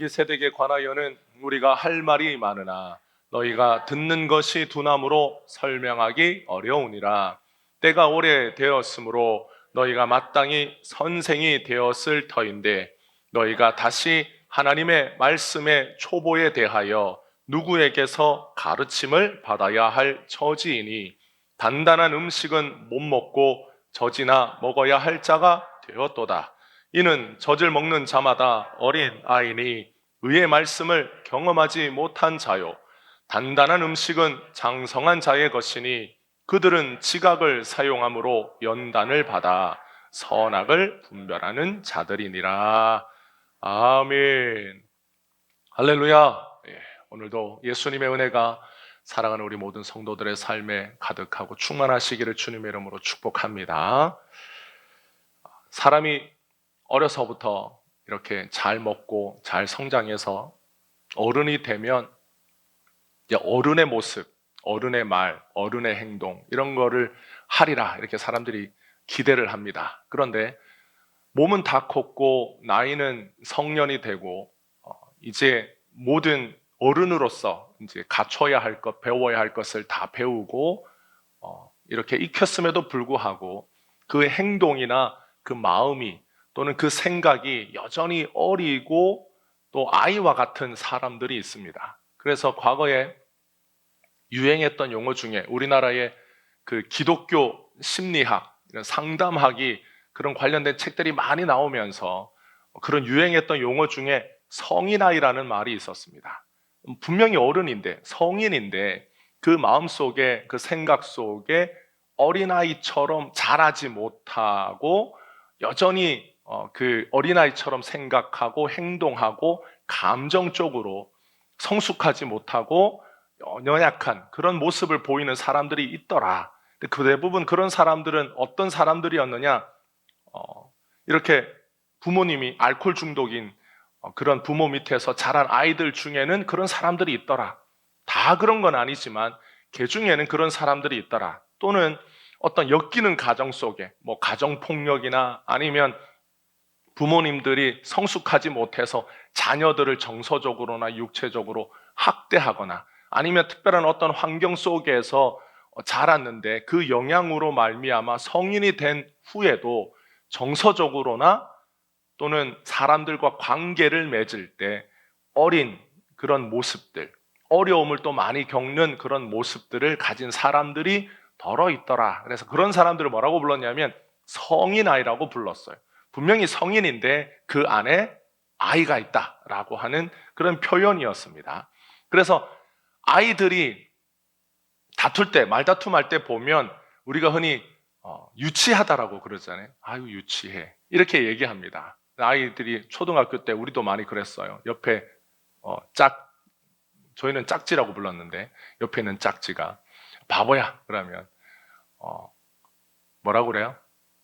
멜기세덱에 관하여는 우리가 할 말이 많으나 너희가 듣는 것이 두나무로 설명하기 어려우니라. 때가 오래되었으므로 너희가 마땅히 선생이 되었을 터인데 너희가 다시 하나님의 말씀의 초보에 대하여 누구에게서 가르침을 받아야 할 처지이니 단단한 음식은 못 먹고 젖이나 먹어야 할 자가 되었도다. 이는 젖을 먹는 자마다 어린 아이니 의의 말씀을 경험하지 못한 자요. 단단한 음식은 장성한 자의 것이니 그들은 지각을 사용함으로 연단을 받아 선악을 분별하는 자들이니라. 아멘. 할렐루야. 오늘도 예수님의 은혜가 사랑하는 우리 모든 성도들의 삶에 가득하고 충만하시기를 주님의 이름으로 축복합니다. 사람이 어려서부터 이렇게 잘 먹고 잘 성장해서 어른이 되면 이제 어른의 모습, 어른의 말, 어른의 행동 이런 거를 하리라 이렇게 사람들이 기대를 합니다. 그런데 몸은 다 컸고 나이는 성년이 되고 이제 모든 어른으로서 이제 갖춰야 할 것, 배워야 할 것을 다 배우고 이렇게 익혔음에도 불구하고 그 행동이나 그 마음이 또는 그 생각이 여전히 어리고 또 아이와 같은 사람들이 있습니다. 그래서 과거에 유행했던 용어 중에 우리나라의 그 기독교 심리학, 상담학이 그런 관련된 책들이 많이 나오면서 그런 유행했던 용어 중에 성인아이라는 말이 있었습니다. 분명히 어른인데, 성인인데 그 마음속에, 그 생각 속에 어린아이처럼 자라지 못하고 여전히 그 어린아이처럼 생각하고 행동하고 감정적으로 성숙하지 못하고 연약한 그런 모습을 보이는 사람들이 있더라. 그 대부분 그런 사람들은 어떤 사람들이었느냐? 이렇게 부모님이 알코올 중독인 그런 부모 밑에서 자란 아이들 중에는 그런 사람들이 있더라. 다 그런 건 아니지만 개 중에는 그런 사람들이 있더라. 또는 어떤 엮이는 가정 속에 뭐 가정폭력이나 아니면 부모님들이 성숙하지 못해서 자녀들을 정서적으로나 육체적으로 학대하거나 아니면 특별한 어떤 환경 속에서 자랐는데 그 영향으로 말미암아 성인이 된 후에도 정서적으로나 또는 사람들과 관계를 맺을 때 어린 그런 모습들, 어려움을 또 많이 겪는 그런 모습들을 가진 사람들이 더러 있더라. 그래서 그런 사람들을 뭐라고 불렀냐면 성인아이라고 불렀어요. 분명히 성인인데 그 안에 아이가 있다라고 하는 그런 표현이었습니다. 그래서 아이들이 다툴 때, 말다툼할 때 보면 우리가 흔히 유치하다라고 그러잖아요. 아유 유치해 이렇게 얘기합니다. 아이들이 초등학교 때 우리도 많이 그랬어요. 옆에 저희는 짝지라고 불렀는데 옆에 있는 짝지가 바보야 그러면 뭐라고 그래요?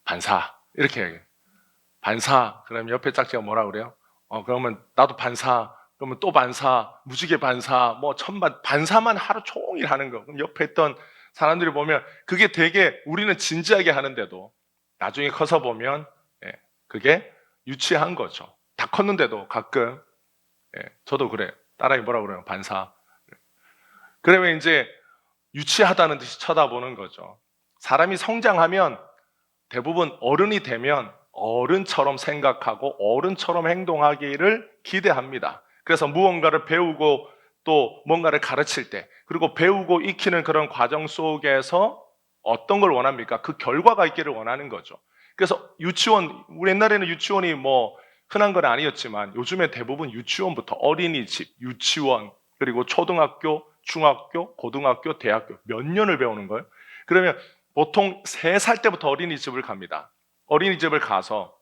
반사 이렇게 얘기해요. 반사 그러면 옆에 짝지가 뭐라고 그래요? 그러면 나도 반사 그러면 또 반사 무지개 반사 뭐 천반 반사만 하루 종일 하는 거. 그럼 옆에 있던 사람들이 보면 그게 되게 우리는 진지하게 하는데도 나중에 커서 보면 그게 유치한 거죠. 다 컸는데도 가끔 저도 그래요. 딸아이 뭐라고 그래요? 반사. 그러면 이제 유치하다는 듯이 쳐다보는 거죠. 사람이 성장하면 대부분 어른이 되면 어른처럼 생각하고 어른처럼 행동하기를 기대합니다. 그래서 무언가를 배우고 또 뭔가를 가르칠 때 그리고 배우고 익히는 그런 과정 속에서 어떤 걸 원합니까? 그 결과가 있기를 원하는 거죠. 그래서 유치원, 우리 옛날에는 유치원이 뭐 흔한 건 아니었지만 요즘에 대부분 유치원부터 어린이집, 유치원, 그리고 초등학교, 중학교, 고등학교, 대학교 몇 년을 배우는 거예요? 그러면 보통 3살 때부터 어린이집을 갑니다. 어린이집을 가서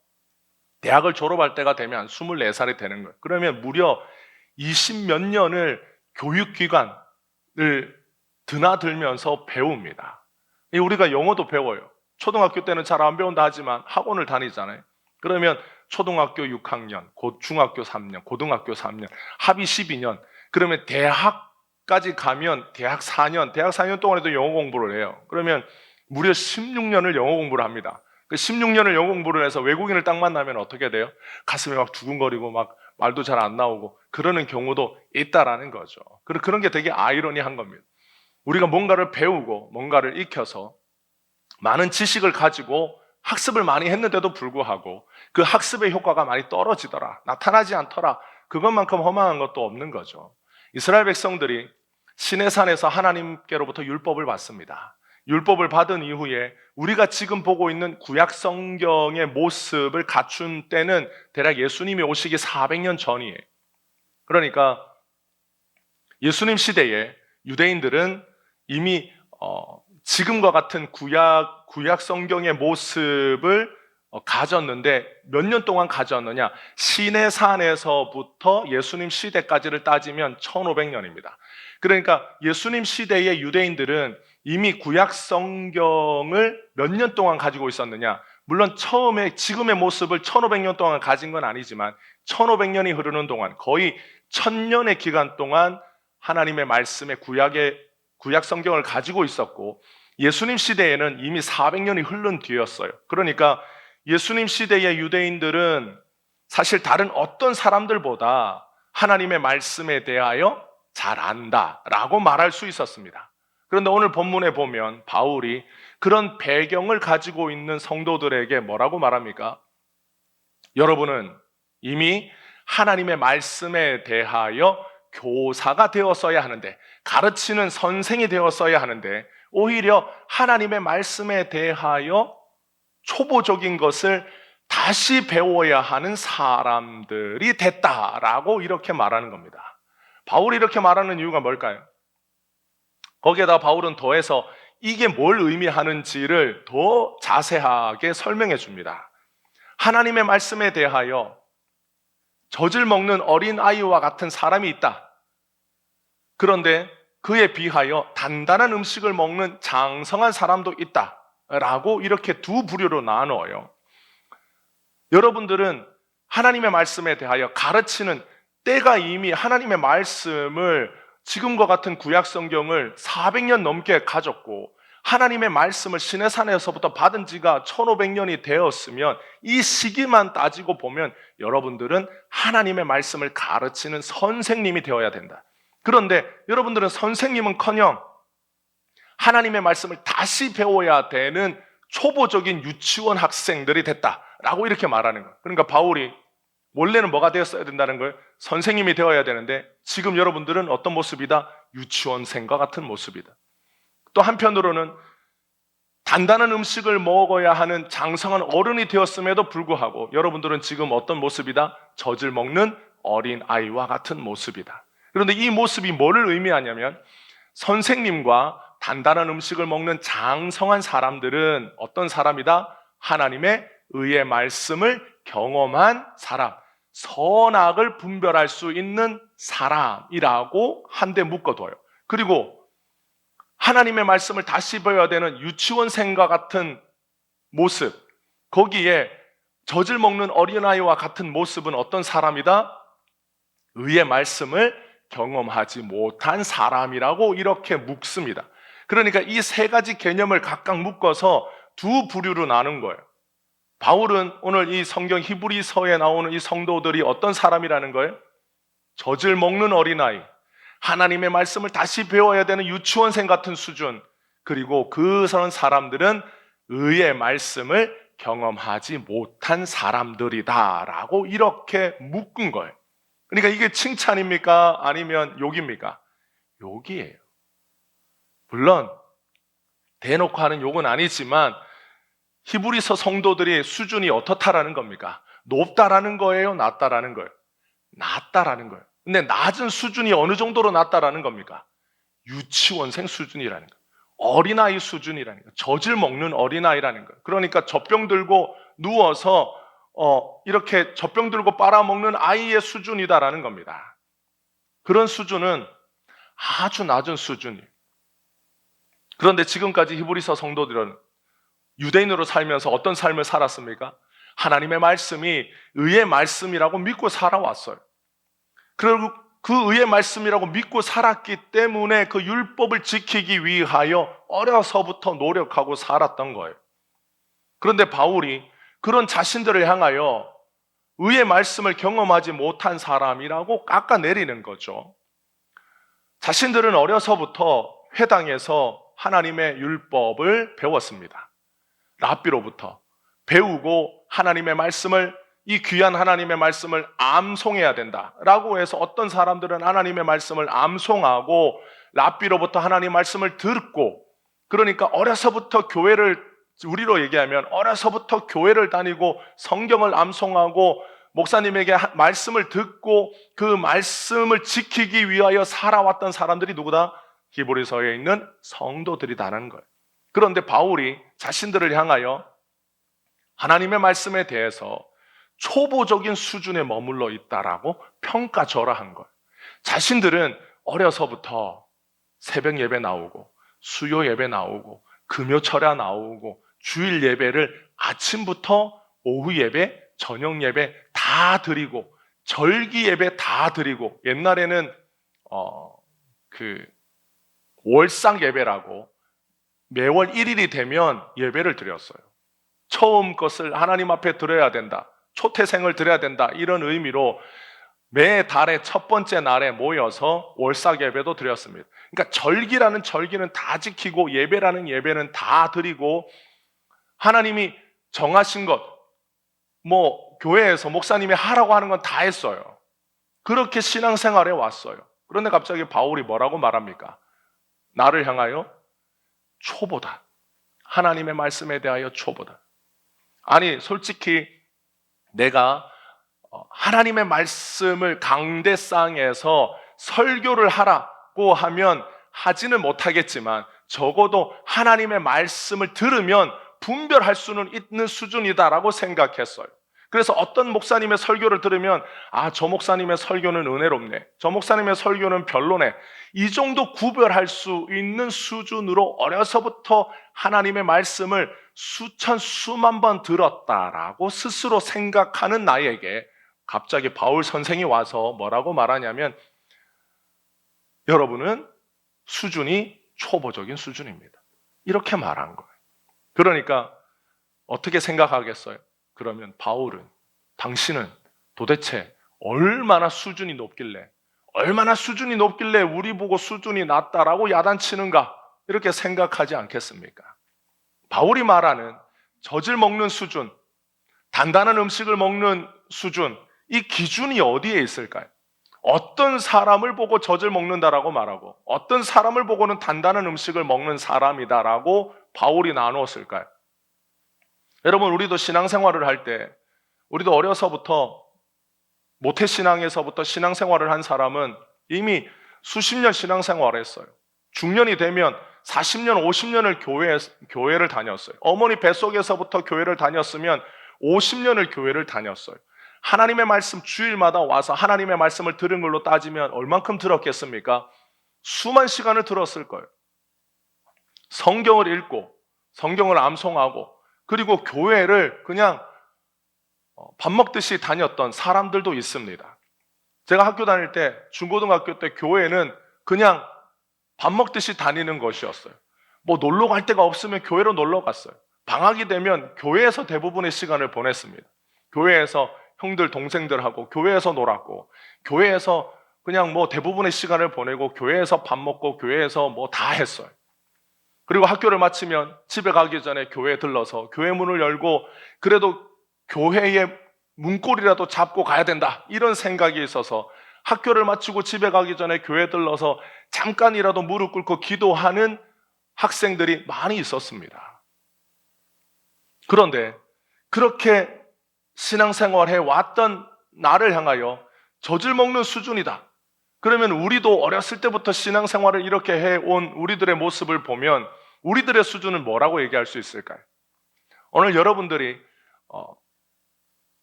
대학을 졸업할 때가 되면 24살이 되는 거예요. 그러면 무려 20 몇 년을 교육기관을 드나들면서 배웁니다. 우리가 영어도 배워요. 초등학교 때는 잘 안 배운다 하지만 학원을 다니잖아요. 그러면 초등학교 6학년, 중학교 3년, 고등학교 3년, 합의 12년. 그러면 대학까지 가면 대학 4년 동안에도 영어 공부를 해요. 그러면 무려 16년을 영어 공부를 합니다. 그 16년을 영어 공부를 해서 외국인을 딱 만나면 어떻게 돼요? 가슴이 막 두근거리고 막 말도 잘 안 나오고 그러는 경우도 있다라는 거죠. 그런 게 되게 아이러니한 겁니다. 우리가 뭔가를 배우고 뭔가를 익혀서 많은 지식을 가지고 학습을 많이 했는데도 불구하고 그 학습의 효과가 많이 떨어지더라, 나타나지 않더라, 그것만큼 허망한 것도 없는 거죠. 이스라엘 백성들이 시내산에서 하나님께로부터 율법을 받습니다. 율법을 받은 이후에 우리가 지금 보고 있는 구약 성경의 모습을 갖춘 때는 대략 예수님이 오시기 400년 전이에요. 그러니까 예수님 시대에 유대인들은 이미 지금과 같은 구약 성경의 모습을 가졌는데 몇 년 동안 가졌느냐? 시내산에서부터 예수님 시대까지를 따지면 1500년입니다. 그러니까 예수님 시대의 유대인들은 이미 구약 성경을 몇 년 동안 가지고 있었느냐? 물론 처음에 지금의 모습을 1500년 동안 가진 건 아니지만 1500년이 흐르는 동안 거의 1000년의 기간 동안 하나님의 말씀의 구약 성경을 가지고 있었고 예수님 시대에는 이미 400년이 흐른 뒤였어요. 그러니까 예수님 시대의 유대인들은 사실 다른 어떤 사람들보다 하나님의 말씀에 대하여 잘 안다라고 말할 수 있었습니다. 그런데 오늘 본문에 보면 바울이 그런 배경을 가지고 있는 성도들에게 뭐라고 말합니까? 여러분은 이미 하나님의 말씀에 대하여 교사가 되었어야 하는데, 가르치는 선생이 되었어야 하는데 오히려 하나님의 말씀에 대하여 초보적인 것을 다시 배워야 하는 사람들이 됐다라고 이렇게 말하는 겁니다. 바울이 이렇게 말하는 이유가 뭘까요? 거기에다 바울은 더해서 이게 뭘 의미하는지를 더 자세하게 설명해 줍니다. 하나님의 말씀에 대하여 젖을 먹는 어린 아이와 같은 사람이 있다. 그런데 그에 비하여 단단한 음식을 먹는 장성한 사람도 있다 라고 이렇게 두 부류로 나누어요. 여러분들은 하나님의 말씀에 대하여 가르치는 때가 이미 하나님의 말씀을 지금과 같은 구약 성경을 400년 넘게 가졌고 하나님의 말씀을 시내산에서부터 받은 지가 1500년이 되었으면 이 시기만 따지고 보면 여러분들은 하나님의 말씀을 가르치는 선생님이 되어야 된다. 그런데 여러분들은 선생님은커녕 하나님의 말씀을 다시 배워야 되는 초보적인 유치원 학생들이 됐다라고 이렇게 말하는 거예요. 그러니까 바울이 원래는 뭐가 되었어야 된다는 거예요? 선생님이 되어야 되는데 지금 여러분들은 어떤 모습이다? 유치원생과 같은 모습이다. 또 한편으로는 단단한 음식을 먹어야 하는 장성한 어른이 되었음에도 불구하고 여러분들은 지금 어떤 모습이다? 젖을 먹는 어린 아이와 같은 모습이다. 그런데 이 모습이 뭐를 의미하냐면 선생님과 단단한 음식을 먹는 장성한 사람들은 어떤 사람이다? 하나님의 의의 말씀을 경험한 사람, 선악을 분별할 수 있는 사람이라고 한데 묶어둬요. 그리고 하나님의 말씀을 다시 배워야 되는 유치원생과 같은 모습, 거기에 젖을 먹는 어린아이와 같은 모습은 어떤 사람이다? 의의 말씀을 경험하지 못한 사람이라고 이렇게 묶습니다. 그러니까 이 세 가지 개념을 각각 묶어서 두 부류로 나눈 거예요. 바울은 오늘 이 성경 히브리서에 나오는 이 성도들이 어떤 사람이라는 거예요? 젖을 먹는 어린아이, 하나님의 말씀을 다시 배워야 되는 유치원생 같은 수준, 그리고 그런 사람들은 의의 말씀을 경험하지 못한 사람들이다라고 이렇게 묶은 거예요. 그러니까 이게 칭찬입니까? 아니면 욕입니까? 욕이에요. 물론 대놓고 하는 욕은 아니지만 히브리서 성도들의 수준이 어떻다라는 겁니까? 높다라는 거예요? 낮다라는 거예요? 낮다라는 거예요. 근데 낮은 수준이 어느 정도로 낮다라는 겁니까? 유치원생 수준이라는 거예요. 어린아이 수준이라는 거예요. 젖을 먹는 어린아이라는 거예요. 그러니까 젖병 들고 누워서 이렇게 젖병 들고 빨아먹는 아이의 수준이다라는 겁니다. 그런 수준은 아주 낮은 수준이에요. 그런데 지금까지 히브리서 성도들은 유대인으로 살면서 어떤 삶을 살았습니까? 하나님의 말씀이 의의 말씀이라고 믿고 살아왔어요. 그리고 그 의의 말씀이라고 믿고 살았기 때문에 그 율법을 지키기 위하여 어려서부터 노력하고 살았던 거예요. 그런데 바울이 그런 자신들을 향하여 의의 말씀을 경험하지 못한 사람이라고 깎아내리는 거죠. 자신들은 어려서부터 회당에서 하나님의 율법을 배웠습니다. 랍비로부터 배우고 하나님의 말씀을, 이 귀한 하나님의 말씀을 암송해야 된다라고 해서 어떤 사람들은 하나님의 말씀을 암송하고 랍비로부터 하나님의 말씀을 듣고, 그러니까 어려서부터 교회를, 우리로 얘기하면 어려서부터 교회를 다니고 성경을 암송하고 목사님에게 말씀을 듣고 그 말씀을 지키기 위하여 살아왔던 사람들이 누구다? 히브리서에 있는 성도들이다라는 거예요. 그런데 바울이 자신들을 향하여 하나님의 말씀에 대해서 초보적인 수준에 머물러 있다라고 평가절하한 거예요. 자신들은 어려서부터 새벽 예배 나오고 수요 예배 나오고 금요철야 나오고 주일 예배를 아침부터 오후 예배, 저녁 예배 다 드리고 절기 예배 다 드리고, 옛날에는 월상 예배라고 매월 1일이 되면 예배를 드렸어요. 처음 것을 하나님 앞에 드려야 된다, 초태생을 드려야 된다, 이런 의미로 매 달의 첫 번째 날에 모여서 월삭 예배도 드렸습니다. 그러니까 절기라는 절기는 다 지키고 예배라는 예배는 다 드리고 하나님이 정하신 것, 교회에서 목사님이 하라고 하는 건 다 했어요. 그렇게 신앙생활에 왔어요. 그런데 갑자기 바울이 뭐라고 말합니까? 나를 향하여 초보다, 하나님의 말씀에 대하여 초보다. 아니, 솔직히 내가 하나님의 말씀을 강대상에서 설교를 하라고 하면 하지는 못하겠지만 적어도 하나님의 말씀을 들으면 분별할 수는 있는 수준이다라고 생각했어요. 그래서 어떤 목사님의 설교를 들으면 저 목사님의 설교는 은혜롭네, 저 목사님의 설교는 별로네, 이 정도 구별할 수 있는 수준으로 어려서부터 하나님의 말씀을 수만 번 들었다라고 스스로 생각하는 나에게 갑자기 바울 선생이 와서 뭐라고 말하냐면, 여러분은 수준이 초보적인 수준입니다, 이렇게 말한 거예요. 그러니까 어떻게 생각하겠어요? 그러면 바울은, 당신은 도대체 얼마나 수준이 높길래 우리 보고 수준이 낮다라고 야단치는가, 이렇게 생각하지 않겠습니까? 바울이 말하는 젖을 먹는 수준, 단단한 음식을 먹는 수준, 이 기준이 어디에 있을까요? 어떤 사람을 보고 젖을 먹는다라고 말하고 어떤 사람을 보고는 단단한 음식을 먹는 사람이다라고 바울이 나누었을까요? 여러분, 우리도 신앙생활을 할 때, 우리도 어려서부터 모태신앙에서부터 신앙생활을 한 사람은 이미 수십 년 신앙생활을 했어요. 중년이 되면 40년, 50년을 교회를 다녔어요. 어머니 뱃속에서부터 교회를 다녔으면 50년을 교회를 다녔어요. 하나님의 말씀 주일마다 와서 하나님의 말씀을 들은 걸로 따지면 얼만큼 들었겠습니까? 수만 시간을 들었을 거예요. 성경을 읽고 성경을 암송하고, 그리고 교회를 그냥 밥 먹듯이 다녔던 사람들도 있습니다. 제가 학교 다닐 때, 중고등학교 때 교회는 그냥 밥 먹듯이 다니는 것이었어요. 놀러 갈 데가 없으면 교회로 놀러 갔어요. 방학이 되면 교회에서 대부분의 시간을 보냈습니다. 교회에서 형들 동생들하고 교회에서 놀았고, 교회에서 그냥 대부분의 시간을 보내고, 교회에서 밥 먹고, 교회에서 다 했어요. 그리고 학교를 마치면 집에 가기 전에 교회에 들러서 교회 문을 열고, 그래도 교회의 문고리라도 잡고 가야 된다, 이런 생각이 있어서 학교를 마치고 집에 가기 전에 교회에 들러서 잠깐이라도 무릎 꿇고 기도하는 학생들이 많이 있었습니다. 그런데 그렇게 신앙생활해 왔던 나를 향하여 젖을 먹는 수준이다, 그러면 우리도 어렸을 때부터 신앙생활을 이렇게 해온 우리들의 모습을 보면 우리들의 수준은 뭐라고 얘기할 수 있을까요? 오늘 여러분들이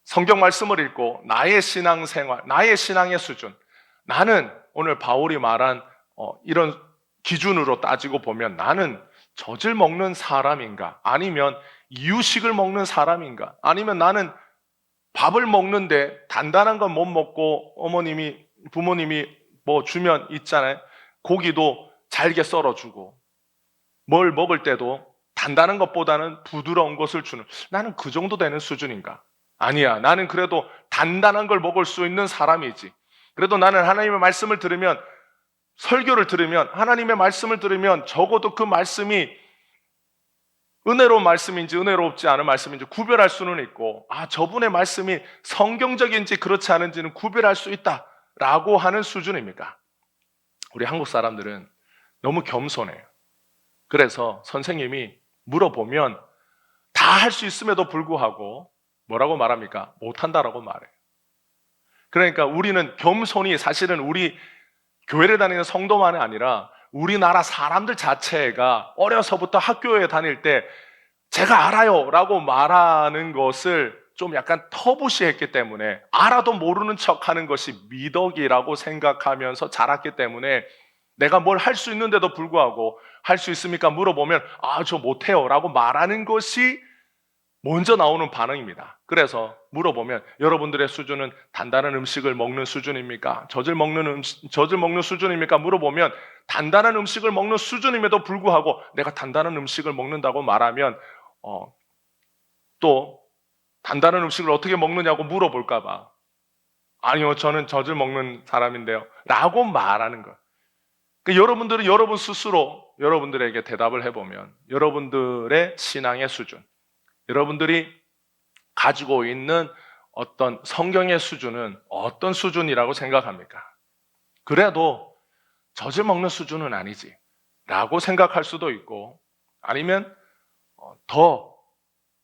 성경 말씀을 읽고 나의 신앙생활, 나의 신앙의 수준, 나는 오늘 바울이 말한 이런 기준으로 따지고 보면 나는 젖을 먹는 사람인가, 아니면 이유식을 먹는 사람인가, 아니면 나는 밥을 먹는데 단단한 건 못 먹고 부모님이 주면 있잖아요, 고기도 잘게 썰어주고 뭘 먹을 때도 단단한 것보다는 부드러운 것을 주는, 나는 그 정도 되는 수준인가? 아니야, 나는 그래도 단단한 걸 먹을 수 있는 사람이지. 그래도 나는 하나님의 말씀을 들으면, 설교를 들으면, 하나님의 말씀을 들으면 적어도 그 말씀이 은혜로운 말씀인지 은혜롭지 않은 말씀인지 구별할 수는 있고, 저분의 말씀이 성경적인지 그렇지 않은지는 구별할 수 있다라고 하는 수준입니까? 우리 한국 사람들은 너무 겸손해요. 그래서 선생님이 물어보면 다 할 수 있음에도 불구하고 뭐라고 말합니까? 못한다라고 말해요. 그러니까 우리는 겸손이 사실은 우리 교회를 다니는 성도만이 아니라 우리나라 사람들 자체가 어려서부터 학교에 다닐 때 제가 알아요 라고 말하는 것을 좀 약간 터부시했기 때문에, 알아도 모르는 척 하는 것이 미덕이라고 생각하면서 자랐기 때문에 내가 뭘 할 수 있는데도 불구하고 할 수 있습니까? 물어보면 저 못해요 라고 말하는 것이 먼저 나오는 반응입니다. 그래서 물어보면 여러분들의 수준은 단단한 음식을 먹는 수준입니까? 젖을 먹는 수준입니까? 물어보면 단단한 음식을 먹는 수준임에도 불구하고 내가 단단한 음식을 먹는다고 말하면 또 단단한 음식을 어떻게 먹느냐고 물어볼까 봐 아니요, 저는 젖을 먹는 사람인데요 라고 말하는 거예요. 그러니까 여러분들은 여러분 스스로 여러분들에게 대답을 해보면 여러분들의 신앙의 수준, 여러분들이 가지고 있는 어떤 성경의 수준은 어떤 수준이라고 생각합니까? 그래도 젖을 먹는 수준은 아니지 라고 생각할 수도 있고, 아니면 더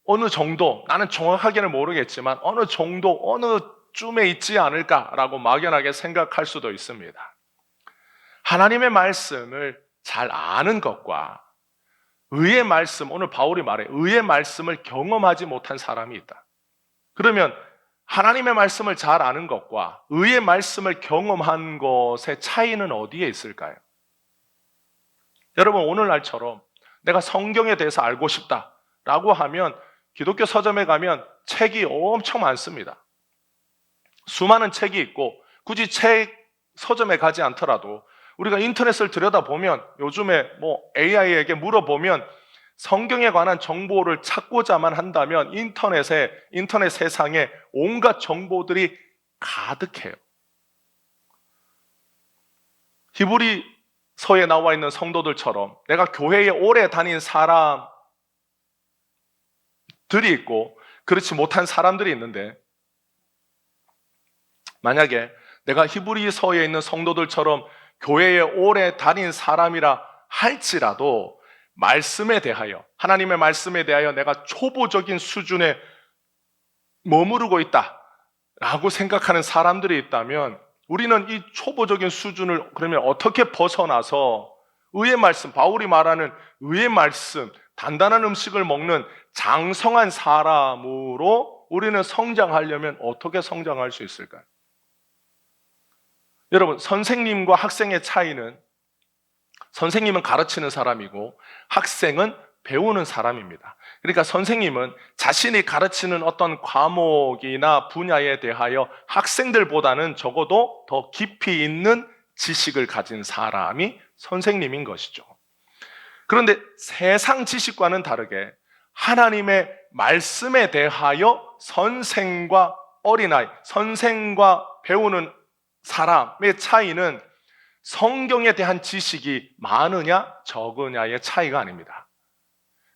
어느 정도, 나는 정확하게는 모르겠지만 어느 정도 어느 쯤에 있지 않을까라고 막연하게 생각할 수도 있습니다. 하나님의 말씀을 잘 아는 것과 의의 말씀, 오늘 바울이 말해 의의 말씀을 경험하지 못한 사람이 있다. 그러면 하나님의 말씀을 잘 아는 것과 의의 말씀을 경험한 것의 차이는 어디에 있을까요? 여러분, 오늘날처럼 내가 성경에 대해서 알고 싶다라고 하면 기독교 서점에 가면 책이 엄청 많습니다. 수많은 책이 있고 굳이 서점에 가지 않더라도 우리가 인터넷을 들여다보면 요즘에 AI에게 물어보면 성경에 관한 정보를 찾고자만 한다면 인터넷 세상에 온갖 정보들이 가득해요. 히브리서에 나와 있는 성도들처럼 내가 교회에 오래 다닌 사람들이 있고 그렇지 못한 사람들이 있는데, 만약에 내가 히브리서에 있는 성도들처럼 교회에 오래 다닌 사람이라 할지라도 말씀에 대하여, 하나님의 말씀에 대하여 내가 초보적인 수준에 머무르고 있다라고 생각하는 사람들이 있다면 우리는 이 초보적인 수준을 그러면 어떻게 벗어나서 의의 말씀, 바울이 말하는 의의 말씀, 단단한 음식을 먹는 장성한 사람으로 우리는 성장하려면 어떻게 성장할 수 있을까요? 여러분, 선생님과 학생의 차이는 선생님은 가르치는 사람이고 학생은 배우는 사람입니다. 그러니까 선생님은 자신이 가르치는 어떤 과목이나 분야에 대하여 학생들보다는 적어도 더 깊이 있는 지식을 가진 사람이 선생님인 것이죠. 그런데 세상 지식과는 다르게 하나님의 말씀에 대하여 선생과 어린아이, 선생과 배우는 사람의 차이는 성경에 대한 지식이 많으냐 적으냐의 차이가 아닙니다.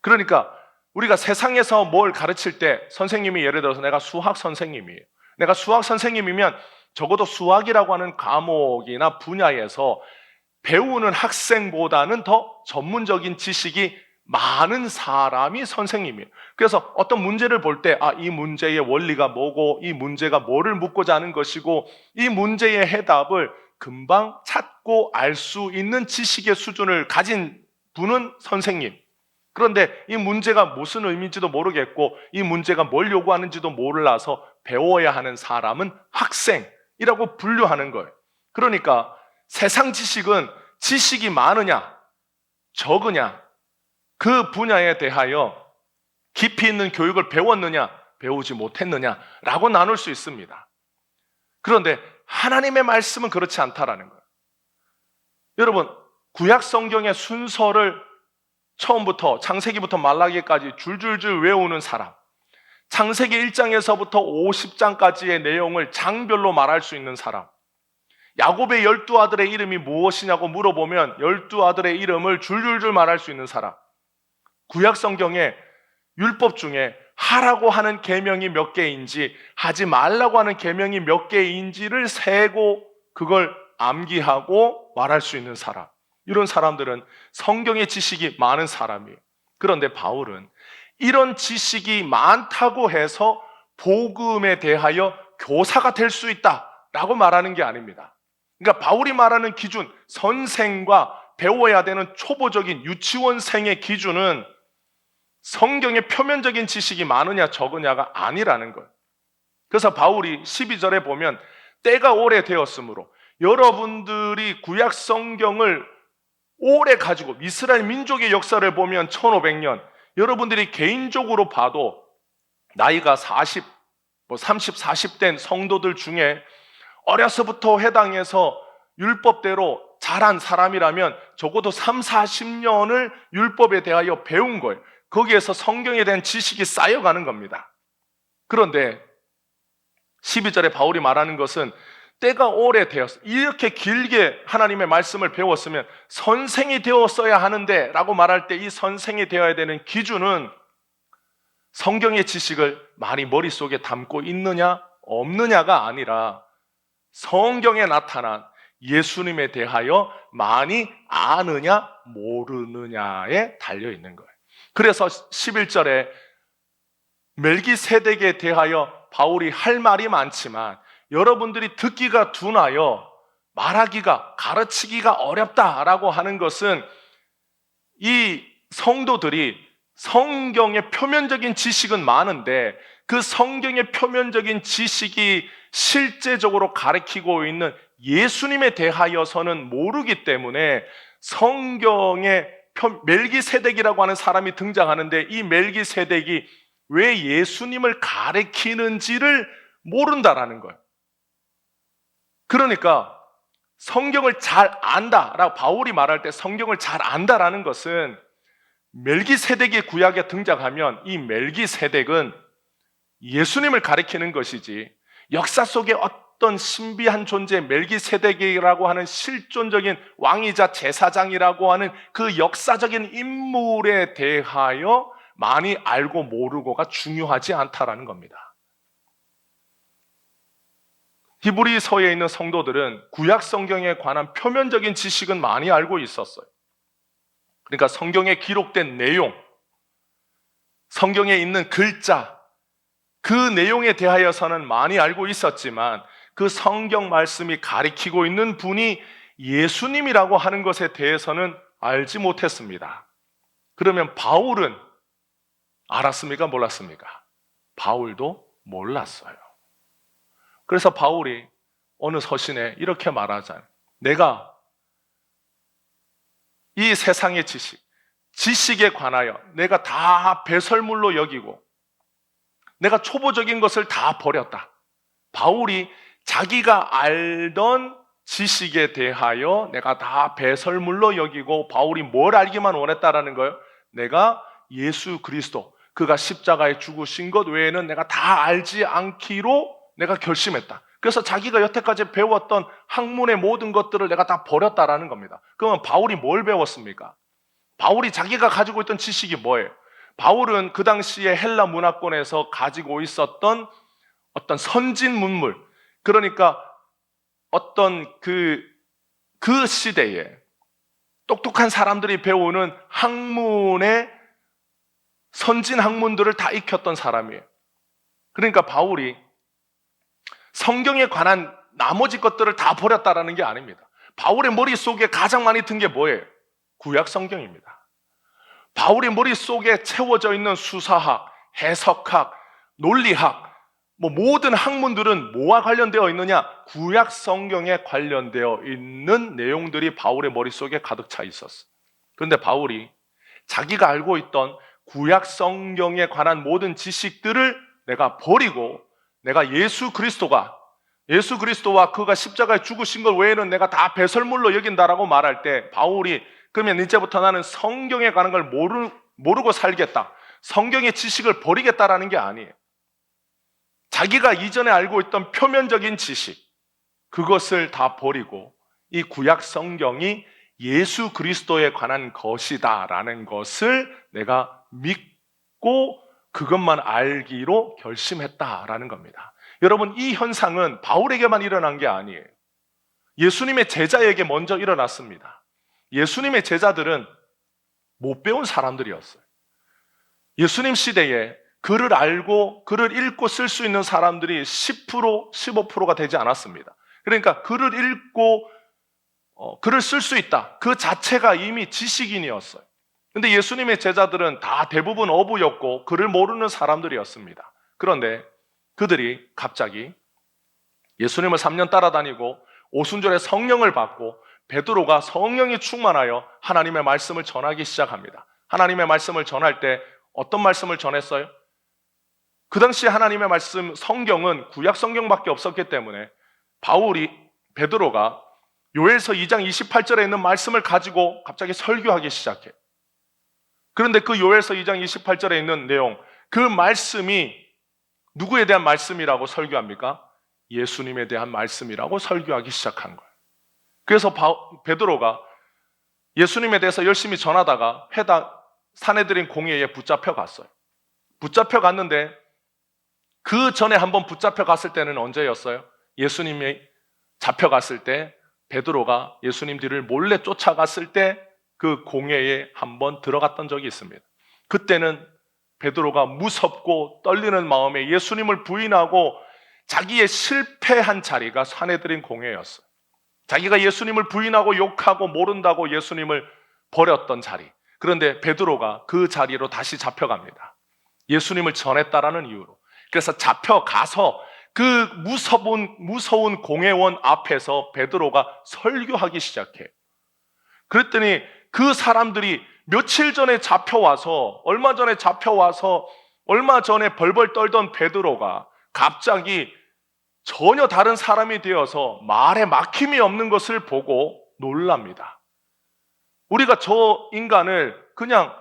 그러니까 우리가 세상에서 뭘 가르칠 때 선생님이, 예를 들어서 내가 수학 선생님이에요. 내가 수학 선생님이면 적어도 수학이라고 하는 과목이나 분야에서 배우는 학생보다는 더 전문적인 지식이 많은 사람이 선생님이에요. 그래서 어떤 문제를 볼 때 이 문제의 원리가 뭐고 이 문제가 뭐를 묻고자 하는 것이고 이 문제의 해답을 금방 찾고 알 수 있는 지식의 수준을 가진 분은 선생님. 그런데 이 문제가 무슨 의미인지도 모르겠고 이 문제가 뭘 요구하는지도 몰라서 배워야 하는 사람은 학생이라고 분류하는 거예요. 그러니까 세상 지식은 지식이 많으냐 적으냐, 그 분야에 대하여 깊이 있는 교육을 배웠느냐 배우지 못했느냐라고 나눌 수 있습니다. 그런데 하나님의 말씀은 그렇지 않다라는 거예요. 여러분, 구약 성경의 순서를 처음부터 창세기부터 말라기까지 줄줄줄 외우는 사람, 창세기 1장에서부터 50장까지의 내용을 장별로 말할 수 있는 사람. 야곱의 12아들의 이름이 무엇이냐고 물어보면 12아들의 이름을 줄줄줄 말할 수 있는 사람. 구약 성경에 율법 중에 하라고 하는 계명이 몇 개인지 하지 말라고 하는 계명이 몇 개인지를 세고 그걸 암기하고 말할 수 있는 사람. 이런 사람들은 성경의 지식이 많은 사람이에요. 그런데 바울은 이런 지식이 많다고 해서 복음에 대하여 교사가 될 수 있다라고 말하는 게 아닙니다. 그러니까 바울이 말하는 기준, 선생과 배워야 되는 초보적인 유치원생의 기준은 성경의 표면적인 지식이 많으냐 적으냐가 아니라는 거예요. 그래서 바울이 12절에 보면 때가 오래되었으므로 여러분들이 구약 성경을 오래 가지고 이스라엘 민족의 역사를 보면 1500년, 여러분들이 개인적으로 봐도 나이가 30, 40 된 성도들 중에 어려서부터 해당해서 율법대로 자란 사람이라면 적어도 3, 40년을 율법에 대하여 배운 거예요. 거기에서 성경에 대한 지식이 쌓여가는 겁니다. 그런데 12절에 바울이 말하는 것은 때가 오래되었어. 이렇게 길게 하나님의 말씀을 배웠으면 선생이 되었어야 하는데 라고 말할 때 이 선생이 되어야 되는 기준은 성경의 지식을 많이 머릿속에 담고 있느냐 없느냐가 아니라 성경에 나타난 예수님에 대하여 많이 아느냐 모르느냐에 달려있는 거예요. 그래서 11절에 멜기세덱에 대하여 바울이 할 말이 많지만 여러분들이 듣기가 둔하여 말하기가, 가르치기가 어렵다라고 하는 것은 이 성도들이 성경의 표면적인 지식은 많은데 그 성경의 표면적인 지식이 실제적으로 가르치고 있는 예수님에 대하여서는 모르기 때문에 성경에 멜기세덱이라고 하는 사람이 등장하는데 이 멜기세덱이 왜 예수님을 가르치는지를 모른다라는 거예요. 그러니까 성경을 잘 안다라고 바울이 말할 때 성경을 잘 안다라는 것은 멜기세덱이 구약에 등장하면 이 멜기세덱은 예수님을 가리키는 것이지 역사 속에 어떤 신비한 존재 멜기세덱이라고 하는 실존적인 왕이자 제사장이라고 하는 그 역사적인 인물에 대하여 많이 알고 모르고가 중요하지 않다라는 겁니다. 히브리서에 있는 성도들은 구약 성경에 관한 표면적인 지식은 많이 알고 있었어요. 그러니까 성경에 기록된 내용, 성경에 있는 글자, 그 내용에 대하여서는 많이 알고 있었지만 그 성경 말씀이 가리키고 있는 분이 예수님이라고 하는 것에 대해서는 알지 못했습니다. 그러면 바울은 알았습니까? 몰랐습니까? 바울도 몰랐어요. 그래서 바울이 어느 서신에 이렇게 말하잖아요. 내가 이 세상의 지식에 관하여 내가 다 배설물로 여기고 내가 초보적인 것을 다 버렸다. 바울이 자기가 알던 지식에 대하여 내가 다 배설물로 여기고 바울이 뭘 알기만 원했다라는 거예요. 내가 예수 그리스도, 그가 십자가에 죽으신 것 외에는 내가 다 알지 않기로 내가 결심했다. 그래서 자기가 여태까지 배웠던 학문의 모든 것들을 내가 다 버렸다라는 겁니다. 그러면 바울이 뭘 배웠습니까? 바울이 자기가 가지고 있던 지식이 뭐예요? 바울은 그 당시에 헬라 문화권에서 가지고 있었던 어떤 선진 문물, 그러니까 어떤 그 시대에 똑똑한 사람들이 배우는 학문의 선진 학문들을 다 익혔던 사람이에요. 그러니까 바울이 성경에 관한 나머지 것들을 다 버렸다라는 게 아닙니다. 바울의 머릿속에 가장 많이 든 게 뭐예요? 구약 성경입니다. 바울의 머릿속에 채워져 있는 수사학, 해석학, 논리학, 모든 학문들은 뭐와 관련되어 있느냐? 구약 성경에 관련되어 있는 내용들이 바울의 머릿속에 가득 차 있었어요. 그런데 바울이 자기가 알고 있던 구약 성경에 관한 모든 지식들을 내가 버리고 내가 예수 그리스도와 그가 십자가에 죽으신 것 외에는 내가 다 배설물로 여긴다라고 말할 때 바울이 그러면 이제부터 나는 성경에 관한 걸 모르고 살겠다, 성경의 지식을 버리겠다라는 게 아니에요. 자기가 이전에 알고 있던 표면적인 지식, 그것을 다 버리고 이 구약 성경이 예수 그리스도에 관한 것이다라는 것을 내가 믿고 그것만 알기로 결심했다라는 겁니다. 여러분, 이 현상은 바울에게만 일어난 게 아니에요. 예수님의 제자에게 먼저 일어났습니다. 예수님의 제자들은 못 배운 사람들이었어요. 예수님 시대에 글을 알고 글을 읽고 쓸 수 있는 사람들이 10%, 15%가 되지 않았습니다. 그러니까 글을 읽고 글을 쓸 수 있다, 그 자체가 이미 지식인이었어요. 근데 예수님의 제자들은 다 대부분 어부였고 글을 모르는 사람들이었습니다. 그런데 그들이 갑자기 예수님을 3년 따라다니고 오순절에 성령을 받고 베드로가 성령이 충만하여 하나님의 말씀을 전하기 시작합니다. 하나님의 말씀을 전할 때 어떤 말씀을 전했어요? 그 당시 하나님의 말씀, 성경은 구약 성경밖에 없었기 때문에 베드로가 요엘서 2장 28절에 있는 말씀을 가지고 갑자기 설교하기 시작해요. 그런데 그 요엘서 2장 28절에 있는 내용, 그 말씀이 누구에 대한 말씀이라고 설교합니까? 예수님에 대한 말씀이라고 설교하기 시작한 거예요. 그래서 베드로가 예수님에 대해서 열심히 전하다가 사내들인 공회에 붙잡혀 갔어요. 붙잡혀 갔는데 그 전에 한번 붙잡혀 갔을 때는 언제였어요? 예수님이 잡혀갔을 때 베드로가 예수님 뒤를 몰래 쫓아갔을 때 그 공회에 한번 들어갔던 적이 있습니다. 그때는 베드로가 무섭고 떨리는 마음에 예수님을 부인하고 자기의 실패한 자리가 사내들인 공회였어요. 자기가 예수님을 부인하고 욕하고 모른다고 예수님을 버렸던 자리. 그런데 베드로가 그 자리로 다시 잡혀갑니다. 예수님을 전했다라는 이유로. 그래서 잡혀가서 그 무서운 공회원 앞에서 베드로가 설교하기 시작해요. 그랬더니 그 사람들이 며칠 전에 잡혀와서 얼마 전에 벌벌 떨던 베드로가 갑자기 전혀 다른 사람이 되어서 말에 막힘이 없는 것을 보고 놀랍니다. 우리가 저 인간을 그냥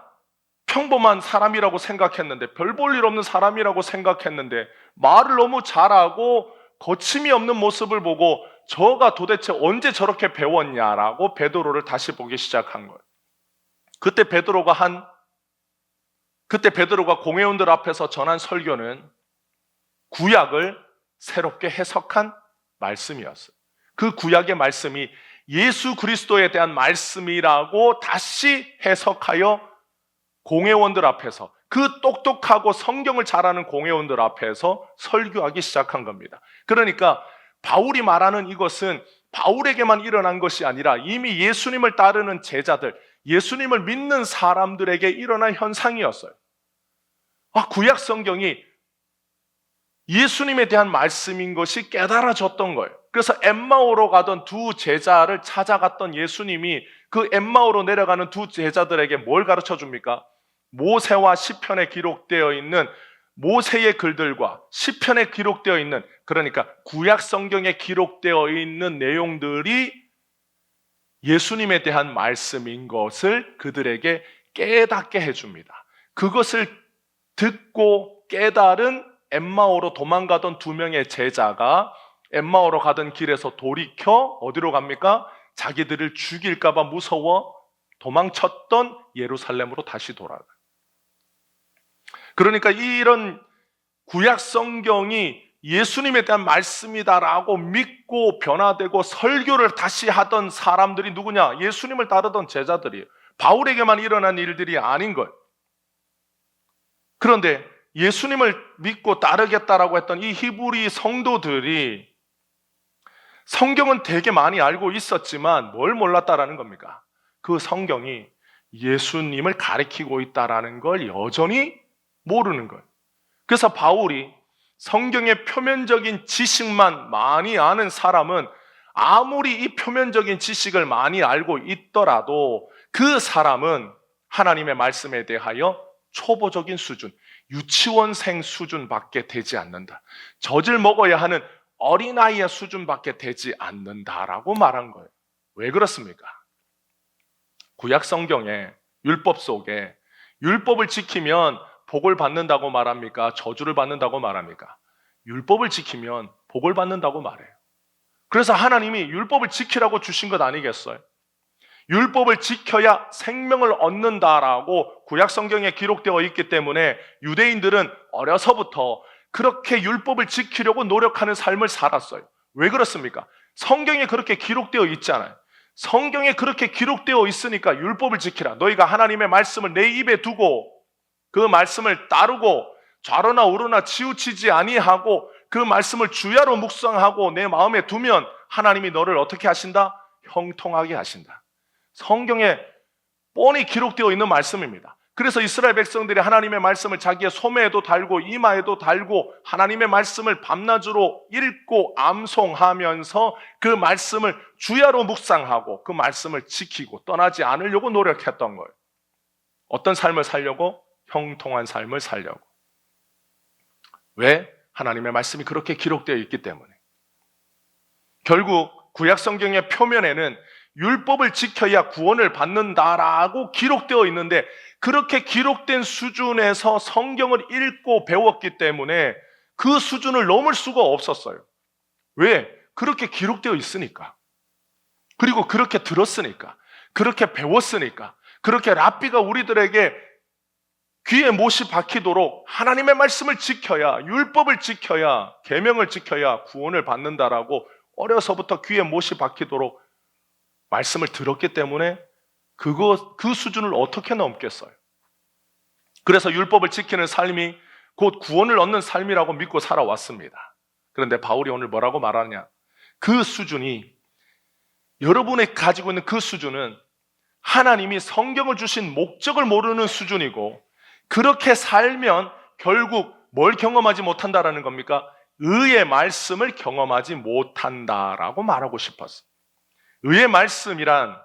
평범한 사람이라고 생각했는데, 별 볼 일 없는 사람이라고 생각했는데 말을 너무 잘하고 거침이 없는 모습을 보고 저가 도대체 언제 저렇게 배웠냐라고 베드로를 다시 보기 시작한 거예요. 그때 베드로가 공회원들 앞에서 전한 설교는 구약을 새롭게 해석한 말씀이었어요. 그 구약의 말씀이 예수 그리스도에 대한 말씀이라고 다시 해석하여 공회원들 앞에서, 그 똑똑하고 성경을 잘 아는 공회원들 앞에서 설교하기 시작한 겁니다. 그러니까 바울이 말하는 이것은 바울에게만 일어난 것이 아니라 이미 예수님을 따르는 제자들, 예수님을 믿는 사람들에게 일어난 현상이었어요. 구약 성경이 예수님에 대한 말씀인 것이 깨달아졌던 거예요. 그래서 엠마오로 가던 두 제자를 찾아갔던 예수님이 그 엠마오로 내려가는 두 제자들에게 뭘 가르쳐 줍니까? 모세와 시편에 기록되어 있는 모세의 글들과 시편에 기록되어 있는, 그러니까 구약 성경에 기록되어 있는 내용들이 예수님에 대한 말씀인 것을 그들에게 깨닫게 해줍니다. 그것을 듣고 깨달은 엠마오로 도망가던 두 명의 제자가 엠마오로 가던 길에서 돌이켜 어디로 갑니까? 자기들을 죽일까 봐 무서워 도망쳤던 예루살렘으로 다시 돌아가요. 그러니까 이런 구약 성경이 예수님에 대한 말씀이다라고 믿고 변화되고 설교를 다시 하던 사람들이 누구냐? 예수님을 따르던 제자들이에요. 바울에게만 일어난 일들이 아닌 거예요. 그런데 예수님을 믿고 따르겠다라고 했던 이 히브리 성도들이 성경은 되게 많이 알고 있었지만 뭘 몰랐다라는 겁니까? 그 성경이 예수님을 가리키고 있다라는 걸 여전히 모르는 거예요. 그래서 바울이 성경의 표면적인 지식만 많이 아는 사람은 아무리 이 표면적인 지식을 많이 알고 있더라도 그 사람은 하나님의 말씀에 대하여 초보적인 수준, 유치원생 수준밖에 되지 않는다. 젖을 먹어야 하는 어린아이의 수준밖에 되지 않는다라고 말한 거예요. 왜 그렇습니까? 구약 성경의 율법 속에 율법을 지키면 복을 받는다고 말합니까? 저주를 받는다고 말합니까? 율법을 지키면 복을 받는다고 말해요. 그래서 하나님이 율법을 지키라고 주신 것 아니겠어요? 율법을 지켜야 생명을 얻는다라고 구약 성경에 기록되어 있기 때문에 유대인들은 어려서부터 그렇게 율법을 지키려고 노력하는 삶을 살았어요. 왜 그렇습니까? 성경에 그렇게 기록되어 있잖아요. 성경에 그렇게 기록되어 있으니까 율법을 지키라. 너희가 하나님의 말씀을 내 입에 두고 그 말씀을 따르고 좌로나 우로나 치우치지 아니하고 그 말씀을 주야로 묵상하고 내 마음에 두면 하나님이 너를 어떻게 하신다? 형통하게 하신다. 성경에 뻔히 기록되어 있는 말씀입니다. 그래서 이스라엘 백성들이 하나님의 말씀을 자기의 소매에도 달고 이마에도 달고 하나님의 말씀을 밤낮으로 읽고 암송하면서 그 말씀을 주야로 묵상하고 그 말씀을 지키고 떠나지 않으려고 노력했던 거예요. 어떤 삶을 살려고? 형통한 삶을 살려고. 왜? 하나님의 말씀이 그렇게 기록되어 있기 때문에. 결국 구약 성경의 표면에는 율법을 지켜야 구원을 받는다라고 기록되어 있는데 그렇게 기록된 수준에서 성경을 읽고 배웠기 때문에 그 수준을 넘을 수가 없었어요. 왜? 그렇게 기록되어 있으니까. 그리고 그렇게 들었으니까. 그렇게 배웠으니까. 그렇게 랍비가 우리들에게 귀에 못이 박히도록 하나님의 말씀을 지켜야, 율법을 지켜야, 계명을 지켜야 구원을 받는다라고 어려서부터 귀에 못이 박히도록 말씀을 들었기 때문에 그 수준을 어떻게 넘겠어요? 그래서 율법을 지키는 삶이 곧 구원을 얻는 삶이라고 믿고 살아왔습니다. 그런데 바울이 오늘 뭐라고 말하냐? 그 수준이, 여러분이 가지고 있는 그 수준은 하나님이 성경을 주신 목적을 모르는 수준이고, 그렇게 살면 결국 뭘 경험하지 못한다라는 겁니까? 의의 말씀을 경험하지 못한다라고 말하고 싶었어요. 의의 말씀이란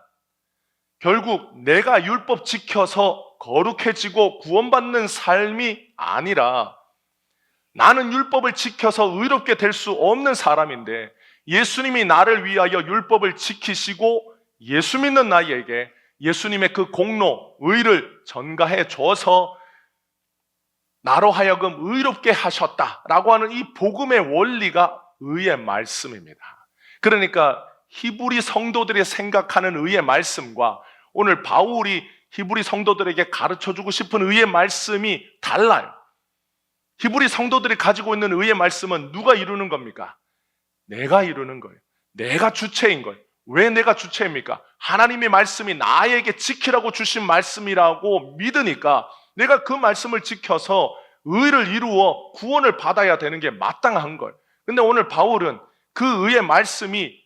결국 내가 율법 지켜서 거룩해지고 구원받는 삶이 아니라 나는 율법을 지켜서 의롭게 될 수 없는 사람인데 예수님이 나를 위하여 율법을 지키시고 예수 믿는 나에게 예수님의 그 공로, 의를 전가해 줘서 나로 하여금 의롭게 하셨다라고 하는 이 복음의 원리가 의의 말씀입니다. 그러니까 히브리 성도들이 생각하는 의의 말씀과 오늘 바울이 히브리 성도들에게 가르쳐주고 싶은 의의 말씀이 달라요. 히브리 성도들이 가지고 있는 의의 말씀은 누가 이루는 겁니까? 내가 이루는 거예요. 내가 주체인 거예요. 왜 내가 주체입니까? 하나님의 말씀이 나에게 지키라고 주신 말씀이라고 믿으니까 내가 그 말씀을 지켜서 의를 이루어 구원을 받아야 되는 게 마땅한 거예요. 근데 오늘 바울은 그 의의 말씀이